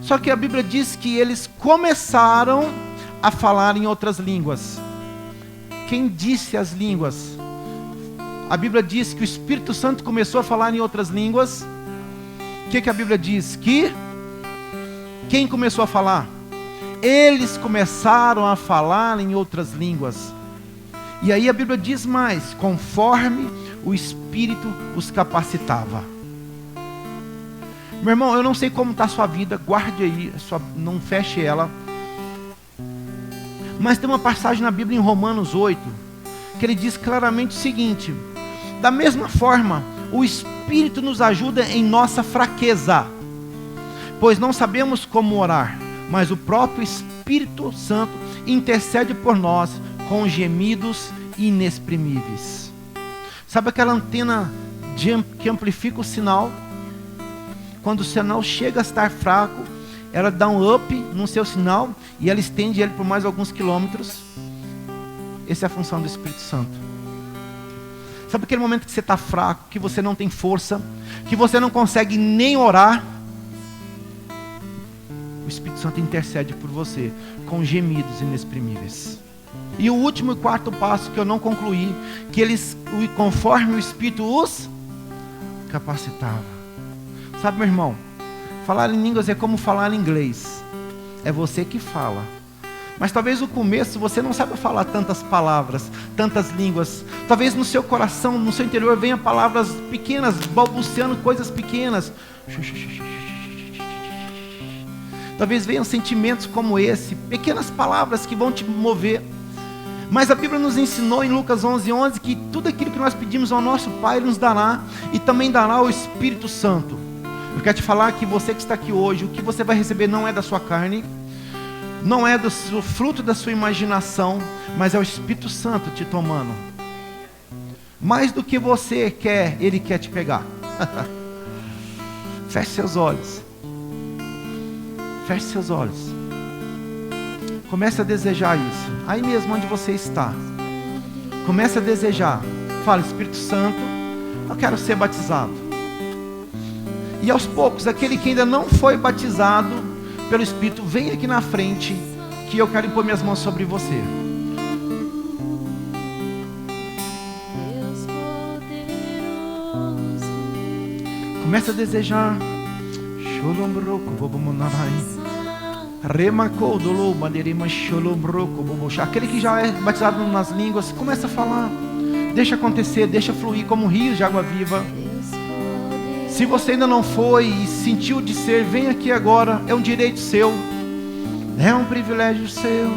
Só que a Bíblia diz que eles começaram a falar em outras línguas. Quem disse as línguas? A Bíblia diz que o Espírito Santo começou a falar em outras línguas. O que a Bíblia diz? Que quem começou a falar? Eles começaram a falar em outras línguas. E aí a Bíblia diz mais: conforme o Espírito os capacitava. Meu irmão, eu não sei como está a sua vida, guarde aí, não feche ela. Mas tem uma passagem na Bíblia em Romanos 8, que ele diz claramente o seguinte: da mesma forma, o Espírito nos ajuda em nossa fraqueza, pois não sabemos como orar, mas o próprio Espírito Santo intercede por nós com gemidos inexprimíveis. Sabe aquela antena que amplifica o sinal? Quando o sinal chega a estar fraco, ela dá um up no seu sinal e ela estende ele por mais alguns quilômetros. Essa é a função do Espírito Santo. Sabe aquele momento que você está fraco, que você não tem força, que você não consegue nem orar? O Espírito Santo intercede por você com gemidos inexprimíveis. E o último e quarto passo que eu não concluí, que eles, conforme o Espírito os capacitava. Sabe, meu irmão, falar em línguas é como falar inglês. É você que fala. Mas talvez no começo você não saiba falar tantas palavras, tantas línguas. Talvez no seu coração, no seu interior, venha palavras pequenas, balbuciando coisas pequenas. Talvez venham sentimentos como esse, pequenas palavras que vão te mover. Mas a Bíblia nos ensinou em Lucas 11:11 que tudo aquilo que nós pedimos ao nosso Pai, Ele nos dará, e também dará o Espírito Santo. Eu quero te falar que você que está aqui hoje, o que você vai receber não é da sua carne, não é do fruto da sua imaginação, mas é o Espírito Santo te tomando. Mais do que você quer, Ele quer te pegar. Feche seus olhos. Feche seus olhos. Comece a desejar isso. Aí mesmo onde você está. Comece a desejar. Fala, Espírito Santo, eu quero ser batizado. E aos poucos, aquele que ainda não foi batizado pelo Espírito, vem aqui na frente, que eu quero impor minhas mãos sobre você. Comece a desejar. Aquele que já é batizado nas línguas, começa a falar. Deixa acontecer, deixa fluir como rios de água viva. Se você ainda não foi e sentiu de ser, vem aqui agora, é um direito seu, é um privilégio seu.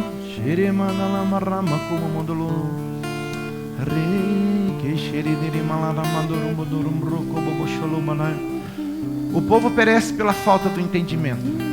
O povo perece pela falta do entendimento.